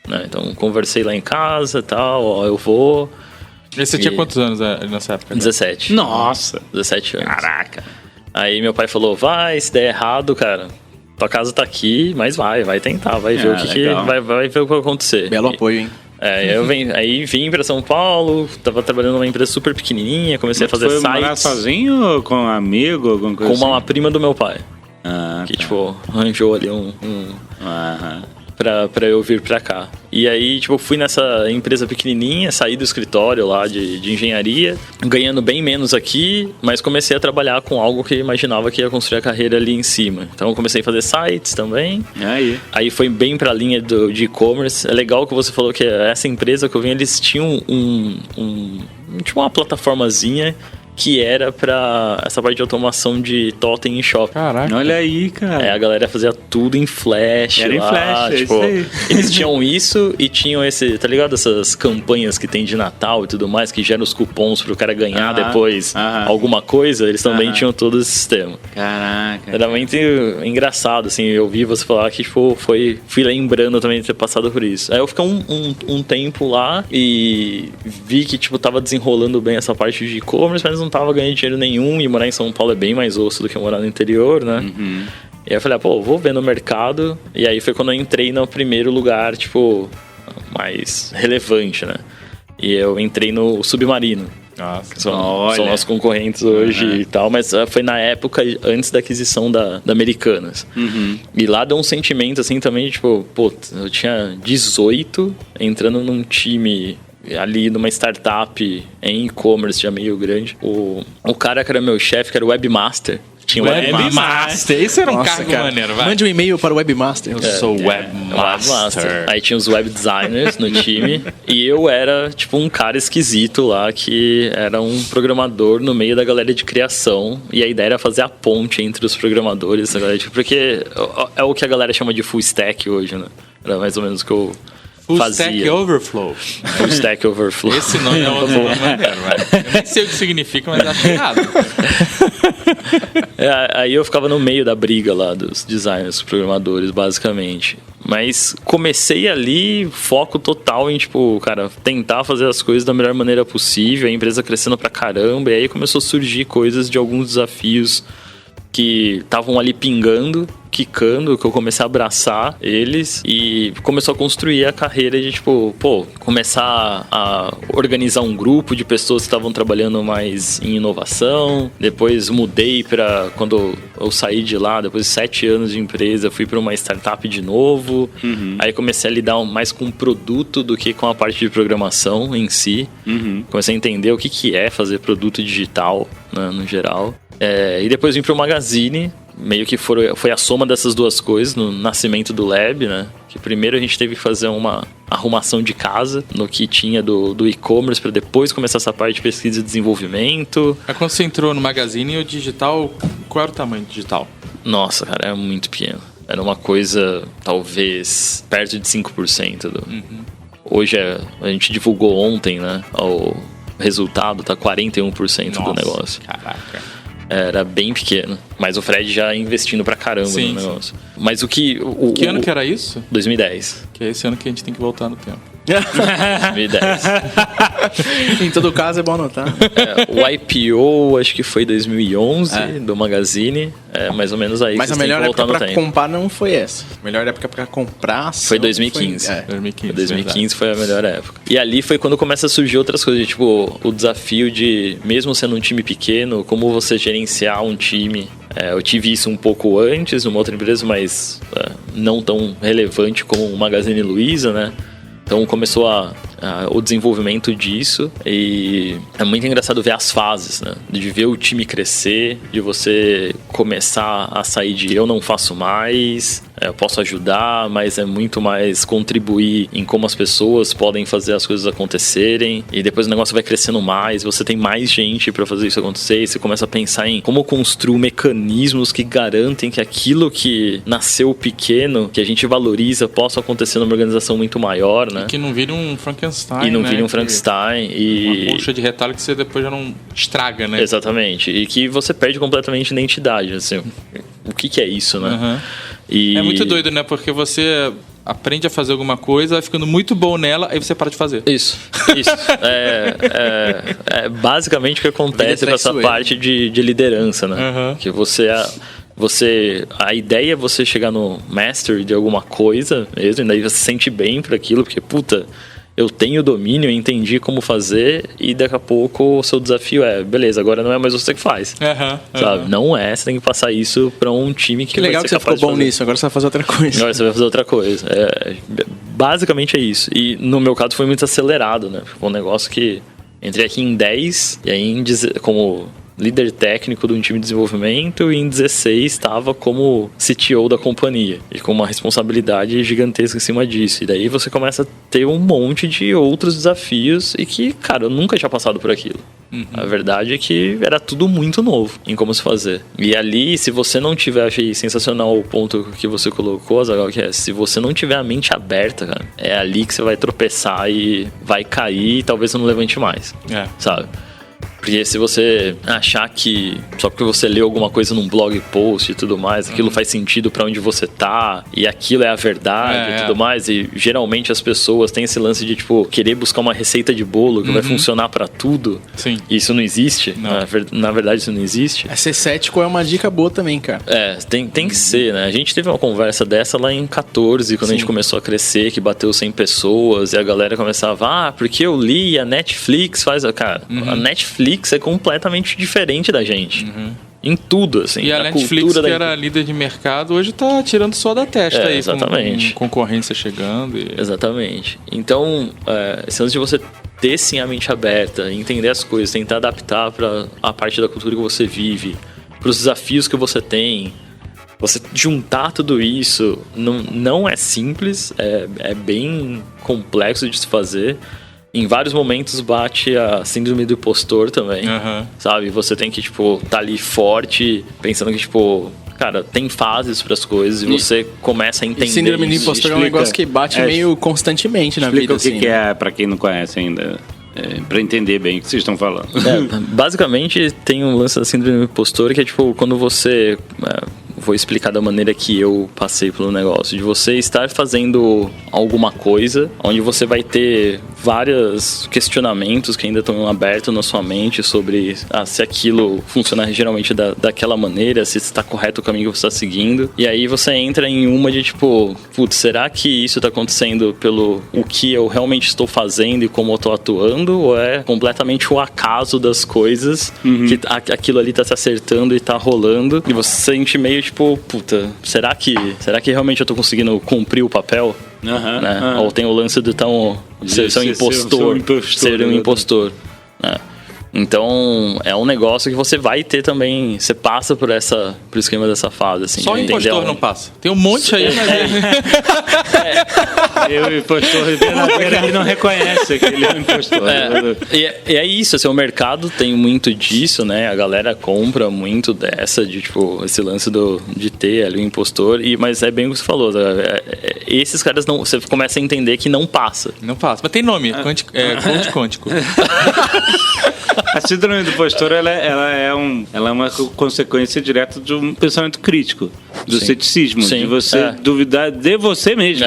Né? Então, conversei lá em casa e tal, eu vou... E você tinha quantos anos nessa época? 17. Nossa! 17 anos. Caraca! Aí meu pai falou, se der errado, cara, tua casa tá aqui, mas vai tentar, vai ver o que vai ver o que vai acontecer. Belo apoio, hein? Aí vim pra São Paulo, tava trabalhando numa empresa super pequenininha, comecei a fazer sites. Foi morar sozinho ou com um amigo, alguma coisa com uma prima do meu pai. Que, tá. tipo, arranjou ali pra eu vir pra cá. E aí, tipo, fui nessa empresa pequenininha, saí do escritório lá de engenharia, ganhando bem menos aqui, mas comecei a trabalhar com algo que eu imaginava que ia construir a carreira ali em cima. Então, eu comecei a fazer sites também. Aí foi bem pra linha de e-commerce. É legal que você falou que essa empresa que eu vim, eles tinham tipo uma plataformazinha que era pra essa parte de automação de totem em shopping. Caraca. Olha aí, cara. A galera fazia tudo em Flash. Era lá, em Flash, tipo, isso aí. eles tinham isso e tinham esse, tá ligado? Essas campanhas que tem de Natal e tudo mais, que geram os cupons pro cara ganhar depois alguma coisa. Eles também tinham todo esse sistema. Caraca. Era muito engraçado, assim, eu vi você falar que, tipo, fui lembrando também de ter passado por isso. Aí eu fiquei um tempo lá e vi que, tipo, tava desenrolando bem essa parte de e-commerce, mas não tava ganhando dinheiro nenhum, e morar em São Paulo é bem mais osso do que morar no interior, né? E aí eu falei, vou ver no mercado. E aí foi quando eu entrei no primeiro lugar, tipo, mais relevante, né? E eu entrei no Submarino. Nossa, que são nossos concorrentes hoje e tal, mas foi na época antes da aquisição da Americanas. E lá deu um sentimento assim também, tipo, eu tinha 18, entrando num time ali numa startup em e-commerce já meio grande. O cara que era meu chefe, que era o Webmaster. Tinha Webmaster. Isso era um cargo maneiro, vai. Mande um e-mail para o Webmaster. Eu sou Webmaster. Aí tinha os web designers no time. E eu era, tipo, um cara esquisito lá, que era um programador no meio da galera de criação. E a ideia era fazer a ponte entre os programadores, né? Porque é o que a galera chama de full stack hoje, né? Era mais ou menos o que eu fazia. Stack Overflow. Full Stack Overflow. Esse nome é outro maneiro, vai. Eu nem sei o que significa, mas acho errado. Aí eu ficava no meio da briga lá dos designers, programadores, basicamente. Mas comecei ali, foco total em, tipo, cara, tentar fazer as coisas da melhor maneira possível, a empresa crescendo pra caramba, e aí começou a surgir coisas de alguns desafios que estavam ali pingando, quicando, que eu comecei a abraçar eles e começou a construir a carreira de, tipo, começar a organizar um grupo de pessoas que estavam trabalhando mais em inovação. Depois mudei para, quando eu saí de lá, depois de 7 anos de empresa, fui para uma startup de novo. Aí comecei a lidar mais com o produto do que com a parte de programação em si. Comecei a entender o que é fazer produto digital, né, no geral. E depois vim para o Magazine, meio que foi a soma dessas duas coisas no nascimento do Lab, né? Que primeiro a gente teve que fazer uma arrumação de casa no que tinha do e-commerce para depois começar essa parte de pesquisa e desenvolvimento. Aí quando você entrou no Magazine, o digital, qual era o tamanho do digital? Nossa, cara, era muito pequeno. Era uma coisa, talvez, perto de 5%. Hoje a gente divulgou ontem, né? O resultado tá 41% do negócio. Caraca. Era bem pequeno. Mas o Fred já investindo pra caramba no negócio. Mas que ano que era isso? 2010. Que é esse ano que a gente tem que voltar no tempo. 2010. Em todo caso, é bom anotar. O IPO, acho que foi 2011, do Magazine. Mais ou menos aí. Mas a melhor época pra comprar não foi essa. A melhor época pra comprar foi 2015. 2015 foi a melhor época. E ali foi quando começa a surgir outras coisas. Tipo, o desafio de, mesmo sendo um time pequeno, como você gerenciar um time. Eu tive isso um pouco antes, numa outra empresa, mas não tão relevante como o Magazine Luiza, né? Então começou o desenvolvimento disso e é muito engraçado ver as fases, né? De ver o time crescer, de você começar a sair de eu não faço mais, eu posso ajudar, mas é muito mais contribuir em como as pessoas podem fazer as coisas acontecerem, e depois o negócio vai crescendo mais, você tem mais gente para fazer isso acontecer, e você começa a pensar em como construir mecanismos que garantem que aquilo que nasceu pequeno, que a gente valoriza, possa acontecer numa organização muito maior, né? E que não vire um Frankenstein, E não né? vire um Frankenstein. Uma colcha de retalho que você depois já não estraga, né? Exatamente. E que você perde completamente a identidade, assim. O que é isso, né? Uhum. E... É muito doido, né? Porque você aprende a fazer alguma coisa, vai ficando muito bom nela, aí você para de fazer. Isso. É basicamente o que acontece com essa parte de liderança, né? Uhum. Que a ideia é você chegar no master de alguma coisa mesmo, e daí você se sente bem por aquilo, porque, puta, eu tenho domínio, eu entendi como fazer, e daqui a pouco o seu desafio é, beleza, agora não é mais você que faz. Sabe? Não é, você tem que passar isso pra um time que legal vai ser que você ficou bom fazer. nisso, agora você vai fazer outra coisa. Agora você vai fazer outra coisa. Basicamente é isso. E no meu caso foi muito acelerado, né? Foi um negócio que entrei aqui em 10, e aí como líder técnico de um time de desenvolvimento, e em 16 estava como CTO da companhia, e com uma responsabilidade gigantesca em cima disso. E daí você começa a ter um monte de outros desafios, e que, cara, eu nunca tinha passado por aquilo. A verdade é que era tudo muito novo em como se fazer. E ali, se você não tiver, achei sensacional o ponto que você colocou, Azaghal, que é, se você não tiver a mente aberta, cara, é ali que você vai tropeçar e vai cair, e talvez você não levante mais. Sabe? Porque se você achar que só porque você leu alguma coisa num blog post e tudo mais, aquilo faz sentido pra onde você tá, e aquilo é a verdade e tudo mais, e geralmente as pessoas têm esse lance de, tipo, querer buscar uma receita de bolo que vai funcionar pra tudo. Sim. E isso não existe. Na verdade, isso não existe. Ser cético é uma dica boa também, cara. Tem que ser, né? A gente teve uma conversa dessa lá em 14, quando a gente começou a crescer, que bateu 100 pessoas, e a galera começava, porque eu li, a Netflix faz... Cara, a Netflix é completamente diferente da gente. Em tudo, assim. E a Netflix, que era líder de mercado, hoje tá tirando só da testa aí. Exatamente. Com concorrência chegando. Exatamente. Então, esse lance de você ter sim a mente aberta, entender as coisas, tentar adaptar para a parte da cultura que você vive, para os desafios que você tem. Você juntar tudo isso não é simples, é bem complexo de se fazer. Em vários momentos bate a síndrome do impostor também, sabe? Você tem que, tipo, tá ali forte, pensando que, tipo, cara, tem fases para as coisas, e você começa a entender isso. Síndrome do impostor é um negócio que bate meio constantemente na vida. Explica o que é, para quem não conhece ainda, para entender bem o que vocês estão falando. Basicamente, tem um lance da síndrome do impostor que é, tipo, quando você... vou explicar da maneira que eu passei pelo negócio, de você estar fazendo alguma coisa onde você vai ter vários questionamentos que ainda estão abertos na sua mente sobre se aquilo funciona geralmente daquela maneira, se está correto o caminho que você está seguindo, e aí você entra em uma de tipo, putz, será que isso está acontecendo pelo o que eu realmente estou fazendo e como eu estou atuando, ou é completamente o acaso das coisas, que aquilo ali está se acertando e está rolando, e você se sente meio tipo, puta, será que realmente eu tô conseguindo cumprir o papel? Né? Ou tem o lance de ser um impostor. Né? Então, é um negócio que você vai ter também, você passa por esquema dessa fase. Assim, só o impostor não passa. Tem um monte aí, mas... O impostor verdadeiro, ele não reconhece que ele é um impostor. E é isso, assim, o mercado tem muito disso, né? A galera compra muito dessa, de tipo, esse lance de ter ali o impostor, mas é bem o que você falou, esses caras não, você começa a entender que não passa. Não passa, mas tem nome, coach quântico. A síndrome do impostor, ela é uma consequência direta de um pensamento crítico, do ceticismo, de você duvidar de você mesmo.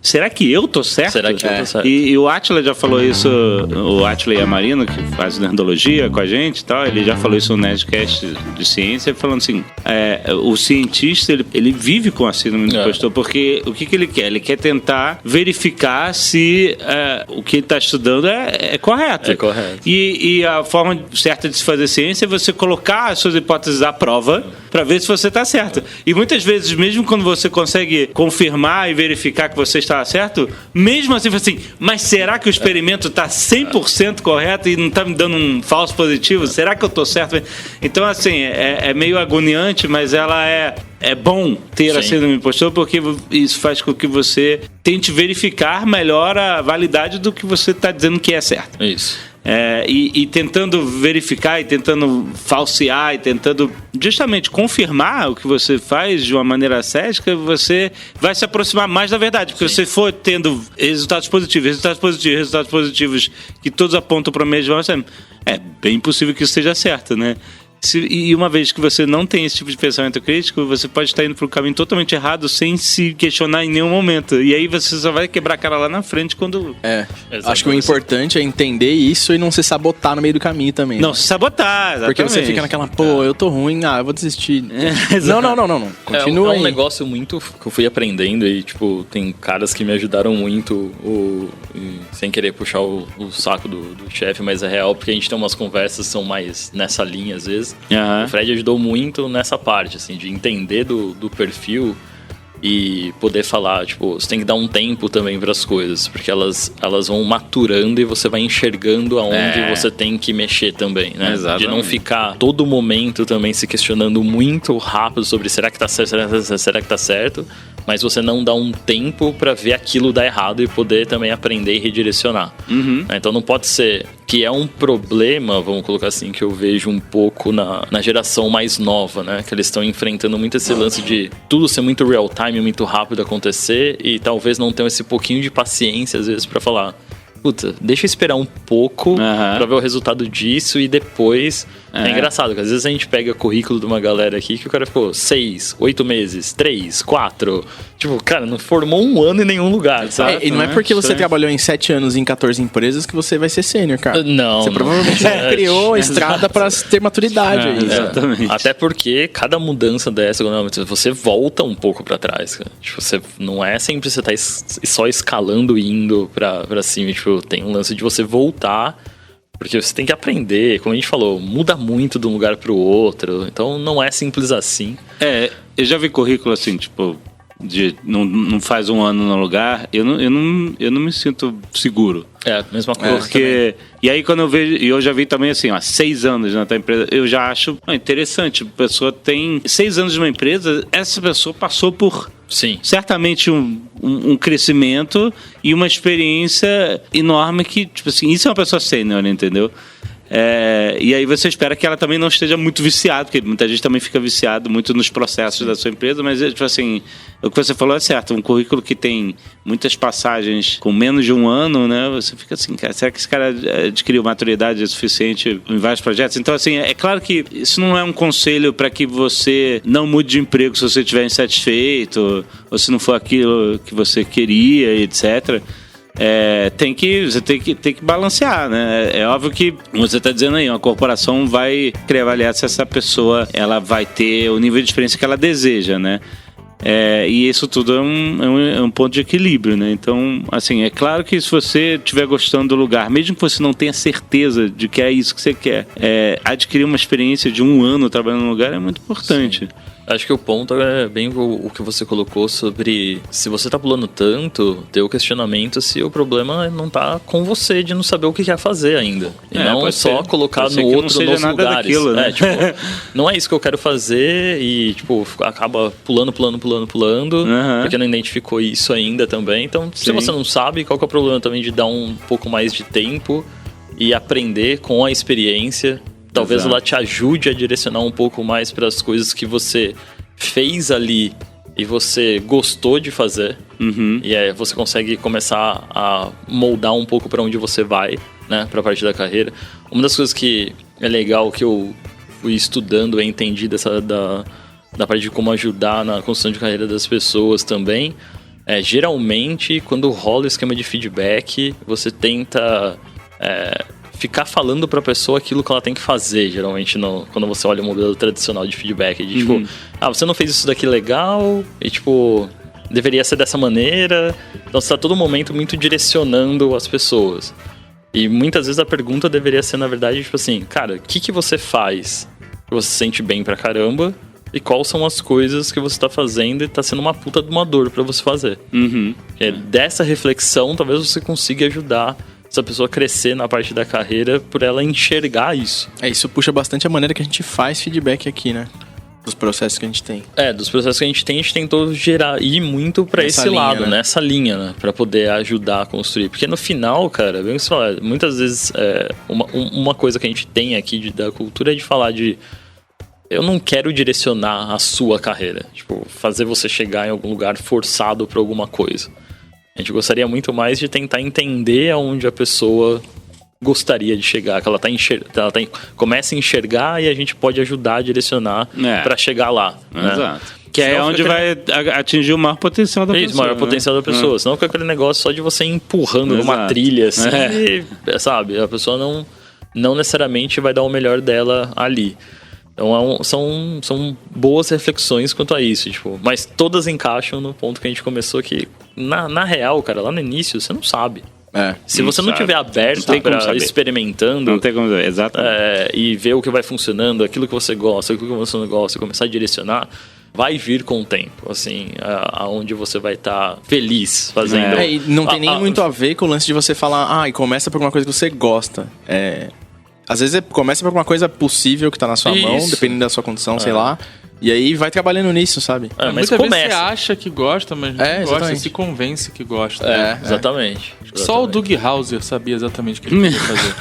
será que eu tô certo? Será que eu tô certo? E o Átila já falou isso, o Átila Yamarino, que faz nerdologia com a gente e tal, ele já falou isso no Nerdcast de ciência, falando assim, o cientista, ele vive com a síndrome do impostor, porque o que ele quer? Ele quer tentar verificar se o que ele está estudando é correto. É correto. E a forma certa de se fazer ciência é você colocar as suas hipóteses à prova para ver se você está certo. E muitas vezes, mesmo quando você consegue confirmar e verificar que você está certo, mesmo assim, assim, mas será que o experimento está 100% correto e não está me dando um falso positivo? Será que eu estou certo? Então, assim, é meio agoniante, mas ela é bom ter a síndrome do impostor, porque isso faz com que você tente verificar melhor a validade do que você está dizendo que é certo. Isso. E tentando verificar, e tentando falsear, e tentando justamente confirmar o que você faz de uma maneira cética, você vai se aproximar mais da verdade. Porque você for tendo resultados positivos, que todos apontam para o mesmo, é bem possível que isso esteja certo, né? E uma vez que você não tem esse tipo de pensamento crítico, você pode estar indo para o caminho totalmente errado sem se questionar em nenhum momento. E aí você só vai quebrar a cara lá na frente quando... Acho que o importante é entender isso e não se sabotar no meio do caminho também. Não se sabotar, exatamente. Porque você fica naquela, eu tô ruim, eu vou desistir. Não. Continua aí. É um negócio muito que eu fui aprendendo e, tipo, tem caras que me ajudaram muito, sem querer puxar o saco do chefe, mas é real, porque a gente tem umas conversas que são mais nessa linha, às vezes. O Fred ajudou muito nessa parte, assim, de entender do perfil e poder falar, tipo, você tem que dar um tempo também para as coisas, porque elas vão maturando e você vai enxergando aonde você tem que mexer também, né? Exatamente. De não ficar todo momento também se questionando muito rápido sobre será que tá certo, será que tá certo, mas você não dá um tempo para ver aquilo dar errado e poder também aprender e redirecionar. Então não pode ser que é um problema, vamos colocar assim, que eu vejo um pouco na geração mais nova, né? Que eles estão enfrentando muito esse lance de tudo ser muito real time, muito rápido acontecer e talvez não tenham esse pouquinho de paciência às vezes para falar, puta, deixa eu esperar um pouco pra ver o resultado disso e depois... É engraçado, porque às vezes a gente pega currículo de uma galera aqui que o cara ficou 6, 8 meses, 3, 4... Tipo, cara, não formou um ano em nenhum lugar, sabe? E não é porque você trabalhou em 7 anos em 14 empresas que você vai ser sênior, cara. Não. Você provavelmente criou a estrada pra ter maturidade aí. Exatamente. Até porque cada mudança dessa, você volta um pouco pra trás, cara. Tipo, você não é sempre você tá só escalando e indo pra cima. Tipo, tem um lance de você voltar, porque você tem que aprender. Como a gente falou, muda muito de um lugar pro outro. Então não é simples assim. Eu já vi currículo assim, tipo... não faz um ano no lugar, eu não me sinto seguro. Mesma coisa. Porque, e aí quando eu vejo, e eu já vi também assim, 6 anos na tua empresa, eu já acho interessante. A pessoa tem 6 anos numa empresa, essa pessoa passou por certamente um crescimento e uma experiência enorme que, tipo assim, isso é uma pessoa sênior, entendeu? E aí você espera que ela também não esteja muito viciada, porque muita gente também fica viciado muito nos processos da sua empresa, mas tipo assim, o que você falou é certo, um currículo que tem muitas passagens com menos de um ano, né, você fica assim, cara, será que esse cara adquiriu maturidade suficiente em vários projetos? Então assim, é claro que isso não é um conselho para que você não mude de emprego se você estiver insatisfeito, ou se não for aquilo que você queria, etc. Você tem que balancear, né? É óbvio que você está dizendo aí, uma corporação vai querer avaliar se essa pessoa ela vai ter o nível de experiência que ela deseja, né? E isso tudo é um ponto de equilíbrio, né? Então, assim, é claro que se você estiver gostando do lugar, mesmo que você não tenha certeza de que é isso que você quer, adquirir uma experiência de 1 ano trabalhando no lugar é muito importante. Sim. Acho que o ponto é bem o que você colocou sobre se você tá pulando tanto, ter o questionamento se o problema não tá com você de não saber o que quer fazer ainda. E não só colocar no outro nos lugares. Daquilo, né? Tipo, não é isso que eu quero fazer e, tipo, acaba pulando, porque não identificou isso ainda também. Então, se você não sabe, qual que é o problema também de dar um pouco mais de tempo e aprender com a experiência. Talvez ela te ajude a direcionar um pouco mais para as coisas que você fez ali e você gostou de fazer. E aí você consegue começar a moldar um pouco para onde você vai, né, para a parte da carreira. Uma das coisas que é legal que eu fui estudando e entendi da parte de como ajudar na construção de carreira das pessoas também geralmente, quando rola o esquema de feedback, você tenta ficar falando pra pessoa aquilo que ela tem que fazer, geralmente, quando você olha o modelo tradicional de feedback. De, tipo, você não fez isso daqui legal, e tipo, deveria ser dessa maneira. Então você tá todo momento muito direcionando as pessoas. E muitas vezes a pergunta deveria ser, na verdade, tipo assim, cara, o que você faz que você se sente bem pra caramba? E quais são as coisas que você tá fazendo e tá sendo uma puta de uma dor pra você fazer. Dessa reflexão, talvez você consiga ajudar essa pessoa a crescer na parte da carreira por ela enxergar isso. Isso puxa bastante a maneira que a gente faz feedback aqui, né? Dos processos que a gente tem. Dos processos que a gente tentou ir muito pra Nessa esse linha, lado, né? nessa linha, né? Pra poder ajudar a construir. Porque no final, cara, bem que você fala, muitas vezes uma coisa que a gente tem aqui da cultura é de falar de eu não quero direcionar a sua carreira. Tipo, fazer você chegar em algum lugar forçado pra alguma coisa. A gente gostaria muito mais de tentar entender aonde a pessoa gostaria de chegar, que ela começa a enxergar e a gente pode ajudar a direcionar pra chegar lá. Exato. Né? Que é onde vai atingir o maior potencial da pessoa. Isso, o maior potencial da pessoa. Senão fica aquele negócio só de você empurrando numa trilha, assim, e, sabe? A pessoa não necessariamente vai dar o melhor dela ali. Então são boas reflexões quanto a isso, tipo, mas todas encaixam no ponto que a gente começou, que na real, cara, lá no início você não sabe. Se você não tiver aberto pra experimentando, não tem como saber, exatamente. E ver o que vai funcionando, aquilo que você gosta, aquilo que você não gosta, começar a direcionar, vai vir com o tempo, assim, aonde você vai estar feliz fazendo. E não tem nem muito a ver com o lance de você falar, e começa por uma coisa que você gosta. Às vezes começa por alguma coisa possível que tá na sua mão, dependendo da sua condição, sei lá. E aí vai trabalhando nisso, sabe? Mas muitas começa. vezes você acha que gosta, mas não gosta, exatamente. você se convence que gosta. Exatamente. Só o Doug Hauser sabia exatamente o que ele queria fazer.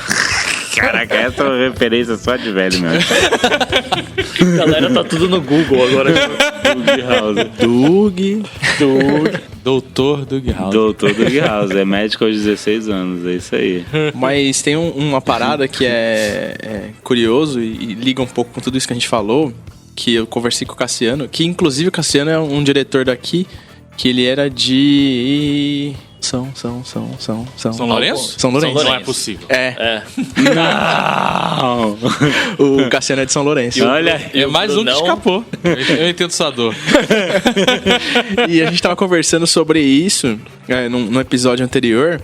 Caraca, essa é uma referência só de velho mesmo. A galera tá tudo no Google agora. Doutor Doug Hauser. Doutor Doug Hauser, é médico aos 16 anos, é isso aí. Mas tem uma parada que é curioso e liga um pouco com tudo isso que a gente falou, que eu conversei com o Cassiano, que inclusive o Cassiano é um diretor daqui, que ele era de... São Lourenço? São Lourenço. Não é possível. Não! O Cassiano é de São Lourenço. Olha, É mais um que escapou. Eu entendo sua dor. E a gente tava conversando sobre isso num episódio anterior,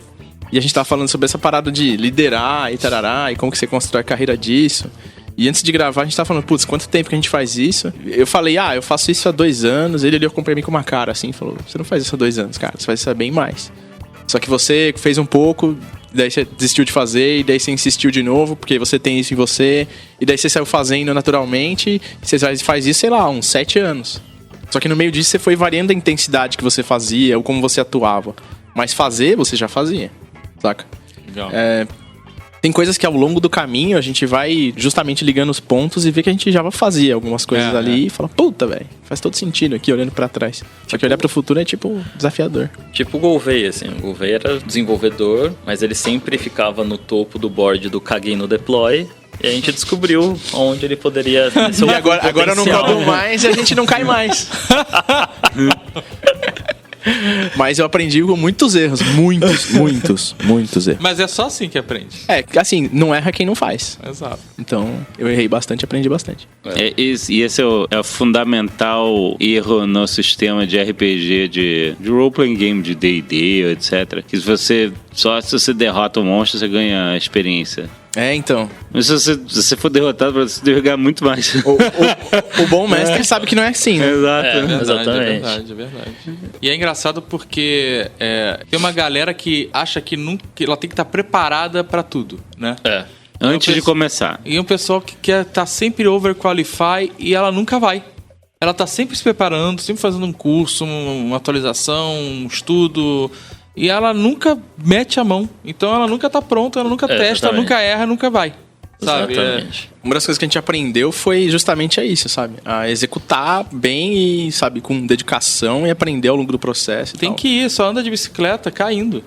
e a gente tava falando sobre essa parada de liderar e tarará, e como que você constrói a carreira disso. E antes de gravar, a gente tava falando, putz, quanto tempo que a gente faz isso? Eu falei, eu faço isso há 2 anos. Ele olhou pra mim com uma cara assim, falou, você não faz isso há 2 anos, cara, você faz isso há bem mais. Só que você fez um pouco, daí você desistiu de fazer, e daí você insistiu de novo, porque você tem isso em você, e daí você saiu fazendo naturalmente, e você faz isso, sei lá, uns 7 anos. Só que no meio disso você foi variando a intensidade que você fazia, ou como você atuava. Mas fazer, você já fazia, saca? Legal. Tem coisas que ao longo do caminho a gente vai justamente ligando os pontos e vê que a gente já fazia algumas coisas ali e fala, puta, velho, faz todo sentido aqui olhando pra trás. Só que olhar pro futuro é tipo desafiador. Tipo o Gouveia, assim. O Gouveia era desenvolvedor, mas ele sempre ficava no topo do board do Caguei no Deploy. E a gente descobriu onde ele poderia ter seu E agora eu não cobro mais e a gente não cai mais. Mas eu aprendi com muitos erros. Muitos erros. Mas é só assim que aprende. Assim, não erra quem não faz. Exato. Então, eu errei bastante, aprendi bastante. E esse é o fundamental erro no sistema de RPG, de role-playing game, de D&D, etc. Que se você derrota o monstro, você ganha experiência. Então. Mas se você for derrotado, você deve ganhar muito mais. O bom mestre sabe que não é assim, né? Exato. Exatamente. É verdade. E é engraçado porque tem uma galera que acha que ela tem que estar preparada pra tudo, né? Antes de começar. E um pessoal que quer estar sempre overqualify e ela nunca vai. Ela tá sempre se preparando, sempre fazendo um curso, uma atualização, um estudo... E ela nunca mete a mão. Então ela nunca tá pronta, ela nunca testa, ela nunca erra, nunca vai. Sabe? Exatamente. Uma das coisas que a gente aprendeu foi justamente isso, sabe? A executar bem e, sabe, com dedicação e aprender ao longo do processo. Tem que ir, só anda de bicicleta caindo.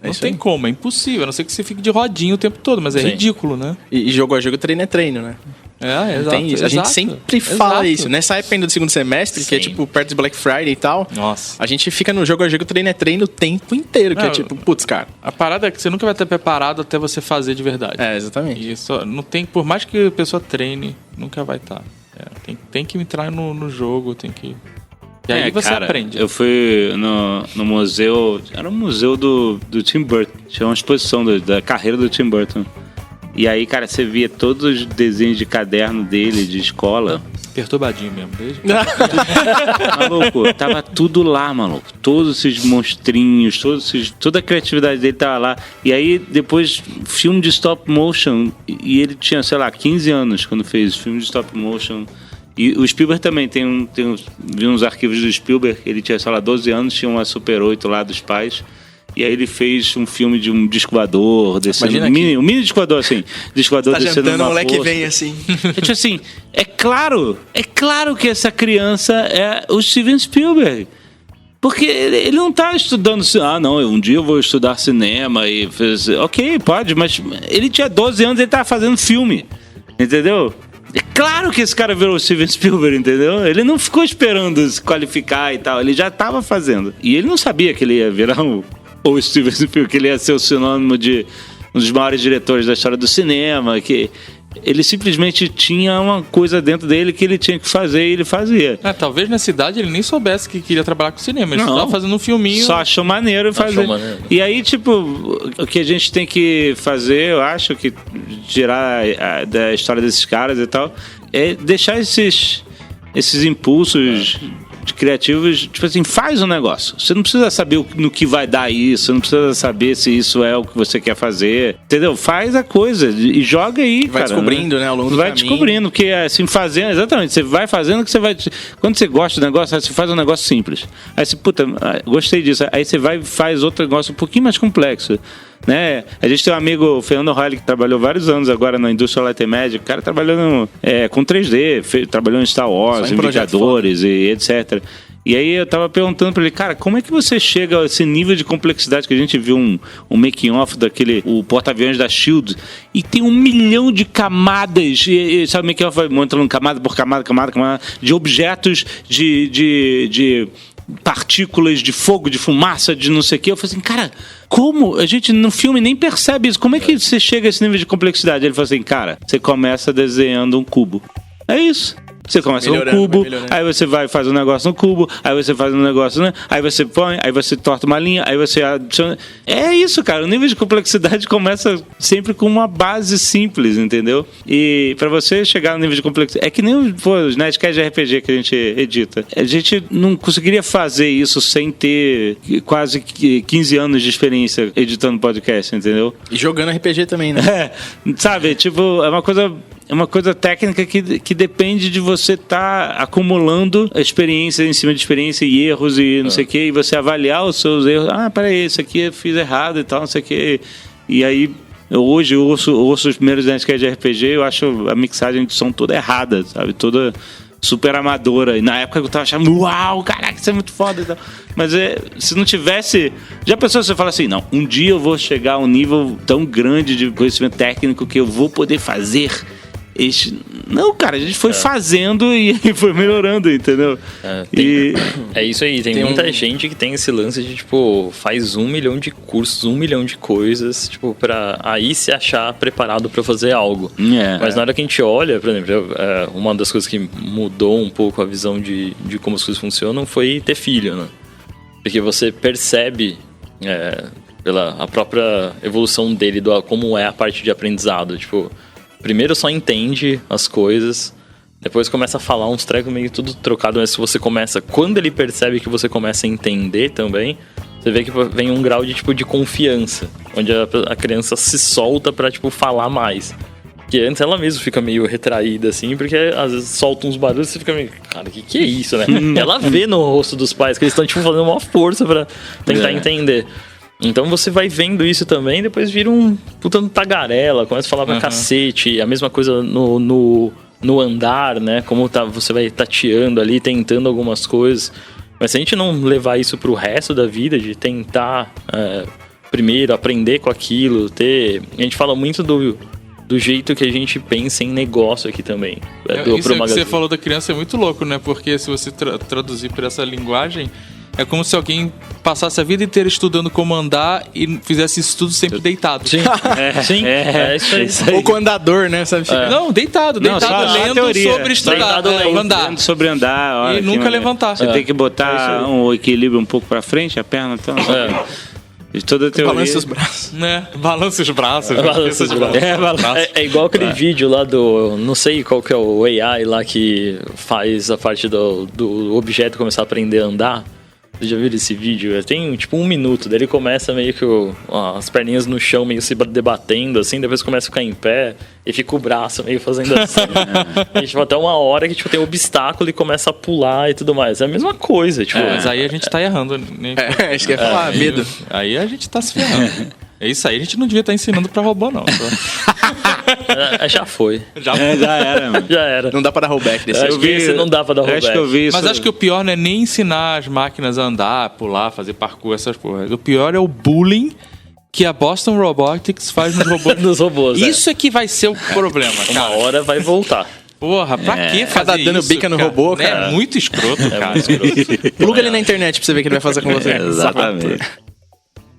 Não isso tem aí. como, é impossível. A não ser que você fique de rodinha o tempo todo, mas é ridículo, né? E jogo a jogo, treino é treino, né? Exato. Tem isso. A gente sempre fala isso. Nessa época ainda do segundo semestre, que é tipo perto do Black Friday e tal, Nossa. a gente fica no jogo a jogo, treino é treino o tempo inteiro, que Não, é tipo, putz, cara. A parada é que você nunca vai estar preparado até você fazer de verdade. Exatamente. E isso não tem, por mais que a pessoa treine, nunca vai estar. Tem que entrar no jogo, tem que... E aí você aprende. Eu fui no museu, era um museu do Tim Burton, tinha uma exposição da carreira do Tim Burton. E aí, cara, você via todos os desenhos de caderno dele, de escola. Perturbadinho mesmo, desde. Maluco, tava tudo lá, maluco. Todos esses monstrinhos, toda a criatividade dele tava lá. E aí, depois, filme de stop motion. E ele tinha, sei lá, 15 anos quando fez filme de stop motion. E o Spielberg também vi uns arquivos do Spielberg. Ele tinha, sei lá, 12 anos, tinha uma Super 8 lá dos pais. E aí ele fez um filme de um disco voador, descendo um mini disco voador, assim. Disco voador descendo numa o moleque poça. vem assim. É tipo assim, é claro que essa criança é o Steven Spielberg. Porque ele não tá estudando... não, um dia eu vou estudar cinema e... Ok, pode, mas ele tinha 12 anos e ele tava fazendo filme. Entendeu? É claro que esse cara virou o Steven Spielberg, entendeu? Ele não ficou esperando se qualificar e tal. Ele já tava fazendo. E ele não sabia que ele ia virar o Steven Spielberg, que ele ia ser o sinônimo de um dos maiores diretores da história do cinema, que ele simplesmente tinha uma coisa dentro dele que ele tinha que fazer e ele fazia. Talvez nessa idade ele nem soubesse que queria trabalhar com cinema. Ele estava fazendo um filminho. Só achou maneiro fazer. E aí, tipo, o que a gente tem que fazer, eu acho, que tirar da história desses caras e tal, é deixar esses impulsos criativos, tipo assim, faz um negócio. Você não precisa saber no que vai dar isso, você não precisa saber se isso é o que você quer fazer, entendeu? Faz a coisa e joga aí, vai descobrindo, né, ao longo do caminho. Vai descobrindo, porque assim, fazendo, exatamente, você vai fazendo que você vai... Quando você gosta do negócio, você faz um negócio simples. Aí você, puta, gostei disso. Aí você vai e faz outro negócio um pouquinho mais complexo. Né? A gente tem um amigo, o Fernando Reilly, que trabalhou vários anos agora na indústria Light and Magic. O cara trabalhou com 3D, trabalhou em Star Wars, em Vingadores e etc. E aí eu tava perguntando pra ele, cara, como é que você chega a esse nível de complexidade que a gente viu um making-off o porta-aviões da SHIELD, e tem 1 milhão de camadas, e sabe o making-off vai montando camada por camada, de objetos, de partículas de fogo, de fumaça, de não sei o que. Eu falei assim, cara, como? A gente no filme nem percebe isso. Como é que você chega a esse nível de complexidade? Ele falou assim, cara, você começa desenhando um cubo. É isso. Você começa com um cubo, aí você vai fazer um negócio no cubo, aí você faz um negócio, né? Aí você põe, aí você torta uma linha, aí você adiciona. É isso, cara. O nível de complexidade começa sempre com uma base simples, entendeu? E pra você chegar no nível de complexidade... É que nem os Nerdcast de RPG que a gente edita. A gente não conseguiria fazer isso sem ter quase 15 anos de experiência editando podcast, entendeu? E jogando RPG também, né? Sabe? Tipo, é uma coisa técnica que depende de você estar acumulando experiência em cima de experiência e erros e não sei o que, e você avaliar os seus erros. Peraí, isso aqui eu fiz errado e tal, não sei o que. E aí, hoje eu ouço os primeiros Nerdcast de RPG, eu acho a mixagem de som toda errada, sabe? Toda super amadora. E na época eu tava achando, uau, caraca, isso é muito foda e tal. Mas se não tivesse... Já pensou, você fala assim, não, um dia eu vou chegar a um nível tão grande de conhecimento técnico que eu vou poder fazer... Não, cara, a gente foi fazendo e foi melhorando, entendeu? É isso aí, tem muita gente que tem esse lance de, tipo, faz 1 milhão de cursos, 1 milhão de coisas, tipo, pra aí se achar preparado pra fazer algo. Mas na hora que a gente olha, por exemplo, uma das coisas que mudou um pouco a visão de como as coisas funcionam foi ter filho, né? Porque você percebe, pela a própria evolução dele, como é a parte de aprendizado, tipo... Primeiro só entende as coisas, depois começa a falar uns trecos meio tudo trocado, mas se você começa... Quando ele percebe que você começa a entender também, você vê que vem um grau de, tipo, de confiança, onde a criança se solta pra, tipo, falar mais. Que antes ela mesma fica meio retraída, assim, porque às vezes solta uns barulhos e você fica meio... Cara, que é isso, né? Ela vê no rosto dos pais que eles estão, tipo, fazendo uma força pra tentar entender. Então você vai vendo isso também, depois vira um puta tagarela, começa a falar pra cacete, a mesma coisa no andar, né? Como você vai tateando ali, tentando algumas coisas. Mas se a gente não levar isso pro resto da vida, de tentar primeiro aprender com aquilo, a gente fala muito do do jeito que a gente pensa em negócio aqui também. Isso que você falou da criança é muito louco, né? Porque se você traduzir por essa linguagem, é como se alguém passasse a vida inteira estudando como andar e fizesse isso tudo sempre deitado. Sim, é isso aí. Ou com andador, né? Sabe? Não, deitado lendo sobre estudar, andar. Lendo sobre andar. Olha, e nunca levantar. Você tem que botar um equilíbrio um pouco pra frente, a perna. Então, de toda a teoria. Balança os braços. Né? Balança os braços. É igual aquele vídeo lá do... Não sei qual que é o AI lá que faz a parte do objeto começar a aprender a andar. Vocês já viram esse vídeo? Tem tipo 1 minuto, daí ele começa meio que as perninhas no chão meio se debatendo, assim, depois começa a ficar em pé e fica o braço meio fazendo assim. E tipo, até uma hora que tipo, tem um obstáculo e começa a pular e tudo mais. É a mesma coisa, tipo. Mas aí a gente tá errando, né? Isso que eu ia falar, medo. Aí a gente tá se ferrando. É isso aí, a gente não devia estar ensinando pra robô, não. Já foi. Já era, mano. Já era. Não dá pra dar rollback desse. Acho que esse não dá pra dar rollback. Acho que eu vi isso. Mas acho que o pior não é nem ensinar as máquinas a andar, pular, fazer parkour, essas porras. O pior é o bullying que a Boston Robotics faz nos robôs. Nos robôs. Isso é que vai ser o problema, Uma hora vai voltar. Porra, pra que fazer tá dando isso, bica no robô, cara? É muito escroto, cara. Pluga ele na internet pra você ver o que ele vai fazer com você. Exatamente.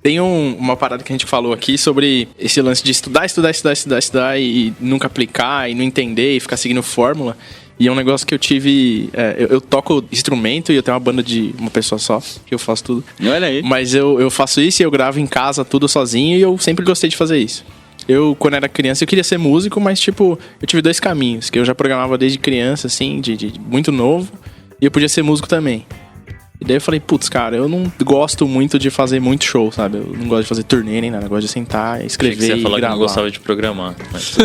Tem uma parada que a gente falou aqui sobre esse lance de estudar e nunca aplicar e não entender e ficar seguindo fórmula. E é um negócio que eu tive... eu toco instrumento e eu tenho uma banda de uma pessoa só, que eu faço tudo. Olha aí. Mas eu faço isso e eu gravo em casa tudo sozinho e eu sempre gostei de fazer isso. Eu, quando era criança, eu queria ser músico, mas tipo, eu tive 2 caminhos. Que eu já programava desde criança, assim, de muito novo. E eu podia ser músico também. E daí eu falei, putz, cara, eu não gosto muito de fazer muito show, sabe? Eu não gosto de fazer turnê nem nada. Eu gosto de sentar, escrever você ia falar e gravar. que não gostava de programar. Mas...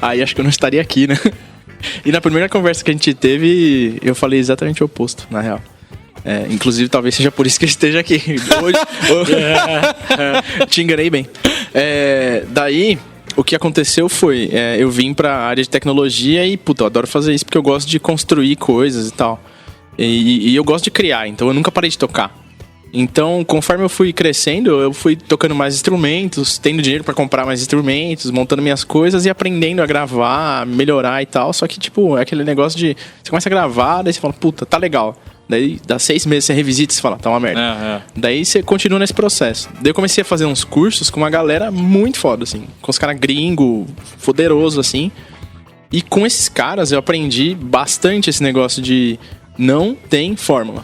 Aí acho que eu não estaria aqui, né? E na primeira conversa que a gente teve, eu falei exatamente o oposto, na real. Inclusive, talvez seja por isso que eu esteja aqui. Hoje te enganei bem. Daí, o que aconteceu foi... eu vim pra área de tecnologia e, puta, eu adoro fazer isso porque eu gosto de construir coisas e tal. E eu gosto de criar, então eu nunca parei de tocar. Então, conforme eu fui crescendo, eu fui tocando mais instrumentos, tendo dinheiro pra comprar mais instrumentos, montando minhas coisas e aprendendo a gravar, melhorar e tal. Só que, tipo, é aquele negócio de... Você começa a gravar, daí você fala, puta, tá legal. Daí, dá 6 meses, você revisita e você fala, tá uma merda. Daí você continua nesse processo. Daí eu comecei a fazer uns cursos com uma galera muito foda, assim. Com os caras gringo, poderoso, assim. E com esses caras eu aprendi bastante esse negócio de... Não tem fórmula.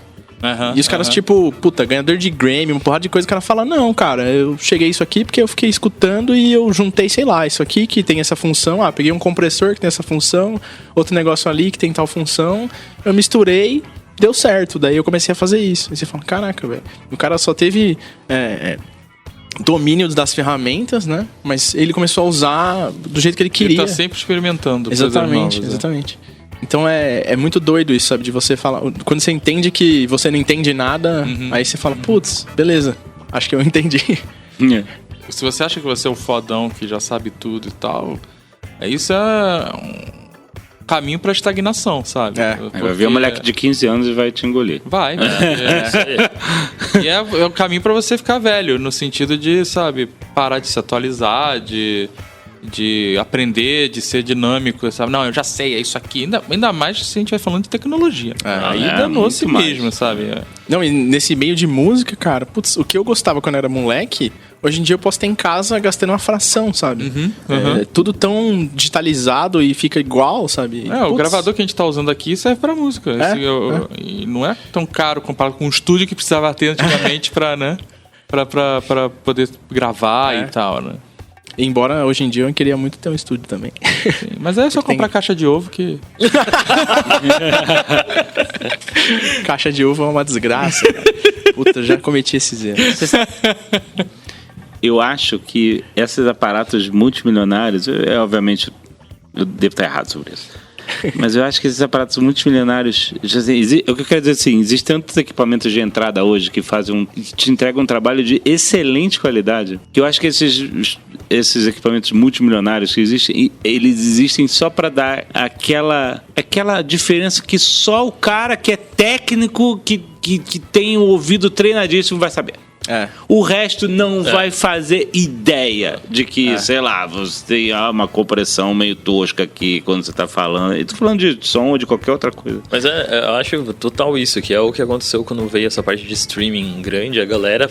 E os caras, tipo, puta, ganhador de Grammy, uma porrada de coisa, o cara fala, não, cara, eu cheguei isso aqui porque eu fiquei escutando e eu juntei, sei lá, isso aqui que tem essa função, peguei um compressor que tem essa função, outro negócio ali que tem tal função, eu misturei, deu certo, daí eu comecei a fazer isso. Aí você fala, caraca, velho, o cara só teve domínio das ferramentas, né, mas ele começou a usar do jeito que ele queria. Ele tá sempre experimentando. Exatamente, exatamente. Então é muito doido isso, sabe? De você falar... Quando você entende que você não entende nada, aí você fala, putz, beleza, acho que eu entendi. Se você acha que você é o fodão que já sabe tudo e tal, isso é um caminho pra estagnação, sabe? Vai ver um moleque de 15 anos e vai te engolir. Vai. E é o caminho pra você ficar velho, no sentido de, sabe, parar de se atualizar, de aprender, de ser dinâmico, sabe? Não, eu já sei, é isso aqui. Ainda mais se a gente vai falando de tecnologia. Aí danou-se mesmo, sabe? Não, e nesse meio de música, cara, putz, o que eu gostava quando eu era moleque, hoje em dia eu posso ter em casa gastando uma fração, sabe? Tudo tão digitalizado e fica igual, sabe? O gravador que a gente tá usando aqui serve pra música. E não é tão caro comparado com o estúdio que precisava ter antigamente pra, né? Pra poder gravar e tal, né? Embora hoje em dia eu queria muito ter um estúdio também. Sim, mas é só comprar caixa de ovo que... Caixa de ovo é uma desgraça, cara. Puta, já cometi esses erros. Eu acho que esses aparatos multimilionários... obviamente, eu devo estar errado sobre isso. Mas eu acho que esses aparatos multimilionários... O que eu quero dizer assim, existem tantos equipamentos de entrada hoje que te entregam um trabalho de excelente qualidade, que eu acho que esses equipamentos multimilionários que existem, eles existem só para dar aquela diferença que só o cara que é técnico, que tem o ouvido treinadíssimo vai saber. O resto não vai fazer ideia de que, sei lá, você tem uma compressão meio tosca aqui quando você tá falando. Eu tô falando de som ou de qualquer outra coisa. Mas eu acho total isso, que é o que aconteceu quando veio essa parte de streaming grande. A galera,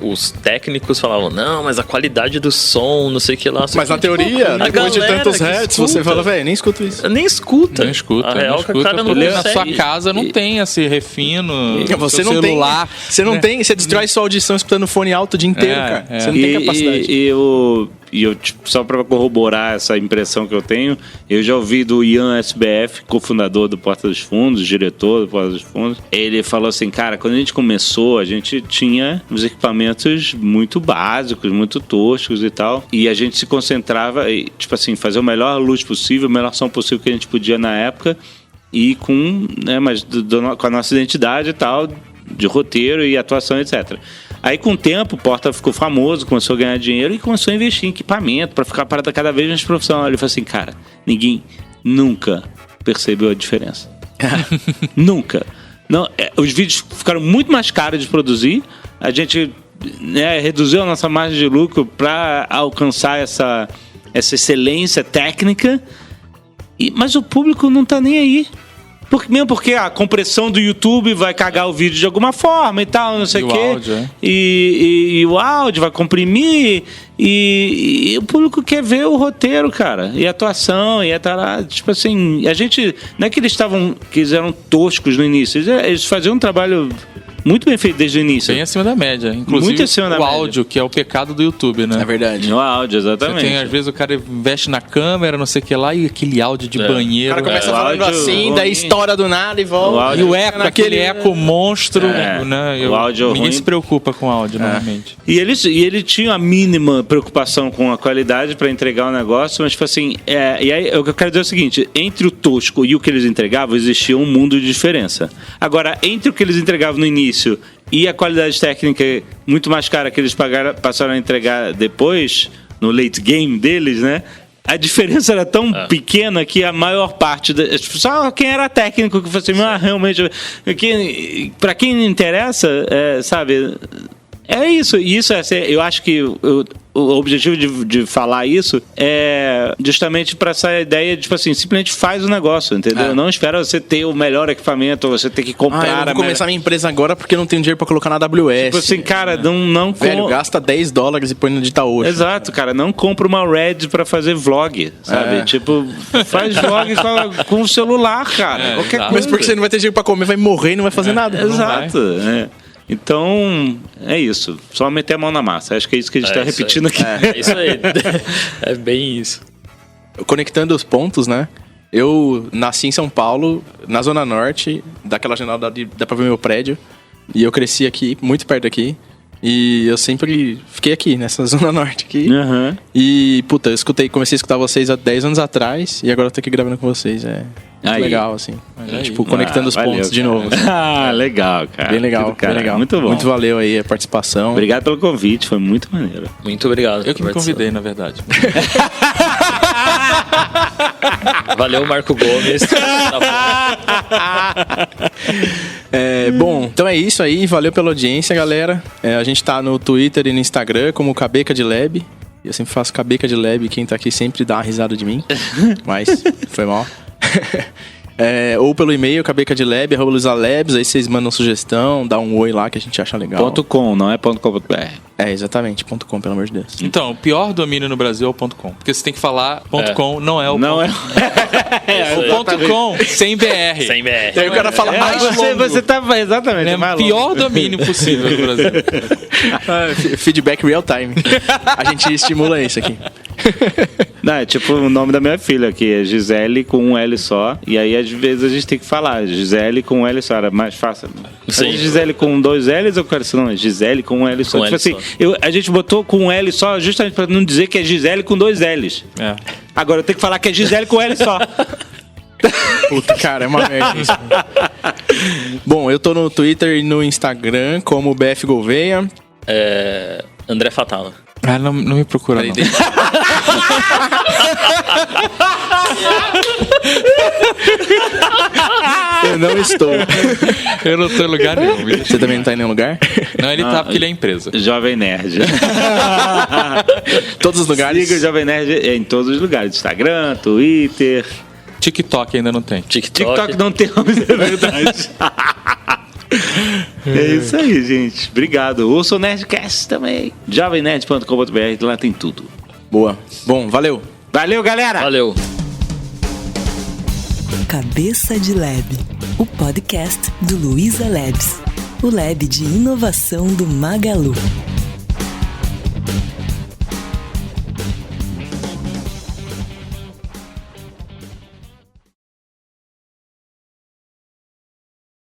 os técnicos falavam, não, mas a qualidade do som, não sei o que lá. Mas na teoria, depois de tantos hertz, você fala, velho, nem escuto isso. Nem escuta. Não escuta. A real que o cara não na consegue. sua casa não tem esse refino. Você seu não celular. tem, você destrói sua audição escutando fone alto o dia inteiro, cara. Você não tem capacidade. E eu tipo, só para corroborar essa impressão que eu tenho, eu já ouvi do Ian SBF, cofundador do Porta dos Fundos, diretor do Porta dos Fundos. Ele falou assim, cara, quando a gente começou, a gente tinha uns equipamentos muito básicos, muito toscos e tal, e a gente se concentrava, tipo assim, fazer o melhor luz possível, o melhor som possível que a gente podia na época, e com, né, mas com a nossa identidade e tal, de roteiro e atuação, etc. Aí, com o tempo, o Porta ficou famoso, começou a ganhar dinheiro e começou a investir em equipamento para ficar a parada cada vez mais profissional. Ele falou assim, cara, ninguém nunca percebeu a diferença. Nunca. Não, os vídeos ficaram muito mais caros de produzir. A gente reduziu a nossa margem de lucro para alcançar essa excelência técnica. Mas o público não tá nem aí. Mesmo porque a compressão do YouTube vai cagar o vídeo de alguma forma e tal, não sei o quê. Áudio, e o áudio vai comprimir. E o público quer ver o roteiro, cara. E a atuação, e tipo assim, a gente. Não é que eles eram toscos no início. Eles faziam um trabalho muito bem feito desde o início. Bem acima da média. Inclusive muito acima da o média. áudio, que é o pecado do YouTube, né? É verdade. No áudio, exatamente. Você tem, às vezes, o cara investe na câmera, não sei o que lá, e aquele áudio de O banheiro. cara começa falando áudio assim, ruim. daí estoura do nada e volta. E o eco, aquele eco monstro, né? o áudio ninguém ruim. se preocupa com o áudio, normalmente. E ele tinha a mínima preocupação com a qualidade para entregar o negócio, mas tipo assim, e aí o que eu quero dizer é o seguinte, entre o tosco e o que eles entregavam, existia um mundo de diferença. Agora, entre o que eles entregavam no início e a qualidade técnica muito mais cara que eles passaram a entregar depois, no late game deles, né? A diferença era tão pequena que a maior parte... Só quem era técnico que falou assim, realmente... Para quem não interessa, sabe... É isso. E isso eu acho que o objetivo de falar isso é justamente para essa ideia de, tipo assim, simplesmente faz o negócio, entendeu? Não espera você ter o melhor equipamento, ou você ter que comprar... eu vou começar minha empresa agora porque eu não tenho dinheiro para colocar na AWS. Tipo assim, cara, não... Velho, gasta $10 e põe no Ditaoshi. Exato, cara. Não compra uma Red pra fazer vlog, sabe? Tipo, faz vlog com o celular, cara. Qualquer coisa. Mas porque você não vai ter dinheiro pra comer, vai morrer e não vai fazer nada. Exato. Então, é isso. Só meter a mão na massa. Acho que é isso que a gente tá repetindo aqui. É isso aí. É bem isso. Conectando os pontos, né? Eu nasci em São Paulo, na Zona Norte, daquela janela dá pra ver meu prédio. E eu cresci aqui, muito perto daqui. E eu sempre fiquei aqui, nessa Zona Norte aqui. Uhum. E, puta, comecei a escutar vocês há 10 anos atrás. E agora eu tô aqui gravando com vocês. É muito legal, assim. Tipo, conectando os pontos de novo. Assim. Legal, cara. Bem legal, cara. bem legal. Muito bom. Muito valeu aí a participação. Obrigado pelo convite, foi muito maneiro. Muito obrigado. Eu que me convidei, na verdade. Valeu, Marco Gomes. Bom, então é isso aí. Valeu pela audiência, galera. A gente tá no Twitter e no Instagram como Cabeca de Lab. Eu sempre faço Cabeca de Lab. Quem tá aqui sempre dá uma risada de mim. Mas foi mal. Ou pelo e-mail, cabecadilab@luisalabs. Aí vocês mandam sugestão, dá um oi lá que a gente acha legal. .com, não é .com.br. Exatamente, .com, pelo amor de Deus. Então, o pior domínio no Brasil é o .com. Porque você tem que falar .com, não é o Não .com. O .com sem BR. Sem BR. Aí o cara fala mais longo. Você tá exatamente. É o pior domínio possível no Brasil. Feedback real time. A gente estimula isso aqui. Não, é tipo o nome da minha filha aqui, é Gisele com um L só. E aí, às vezes, a gente tem que falar Gisele com um L só, era mais fácil. Sim. Gisele com 2 L's, eu quero esse nome, Gisele com um L só. Com Tipo L assim, só. a gente botou com um L só justamente pra não dizer que é Gisele com 2 L's. Agora eu tenho que falar que é Gisele com L só. Puta, cara, é uma merda isso. Bom, eu tô no Twitter e no Instagram como BF Gouveia. André Fatala. Não me procura, não. Não estou. Eu não tô em lugar nenhum. Você também não tá em nenhum lugar? Não, ele tá porque ele é empresa. Jovem Nerd. Todos os lugares? Siga o Jovem Nerd em todos os lugares. Instagram, Twitter. TikTok ainda não tem. TikTok não tem, é verdade. É isso aí, gente. Obrigado. Ouça o Nerdcast também. jovemnerd.com.br, lá tem tudo. Boa. Bom, valeu. Valeu, galera! Valeu. Cabeça de Lab, o podcast do Luiza Labs, o lab de inovação do Magalu.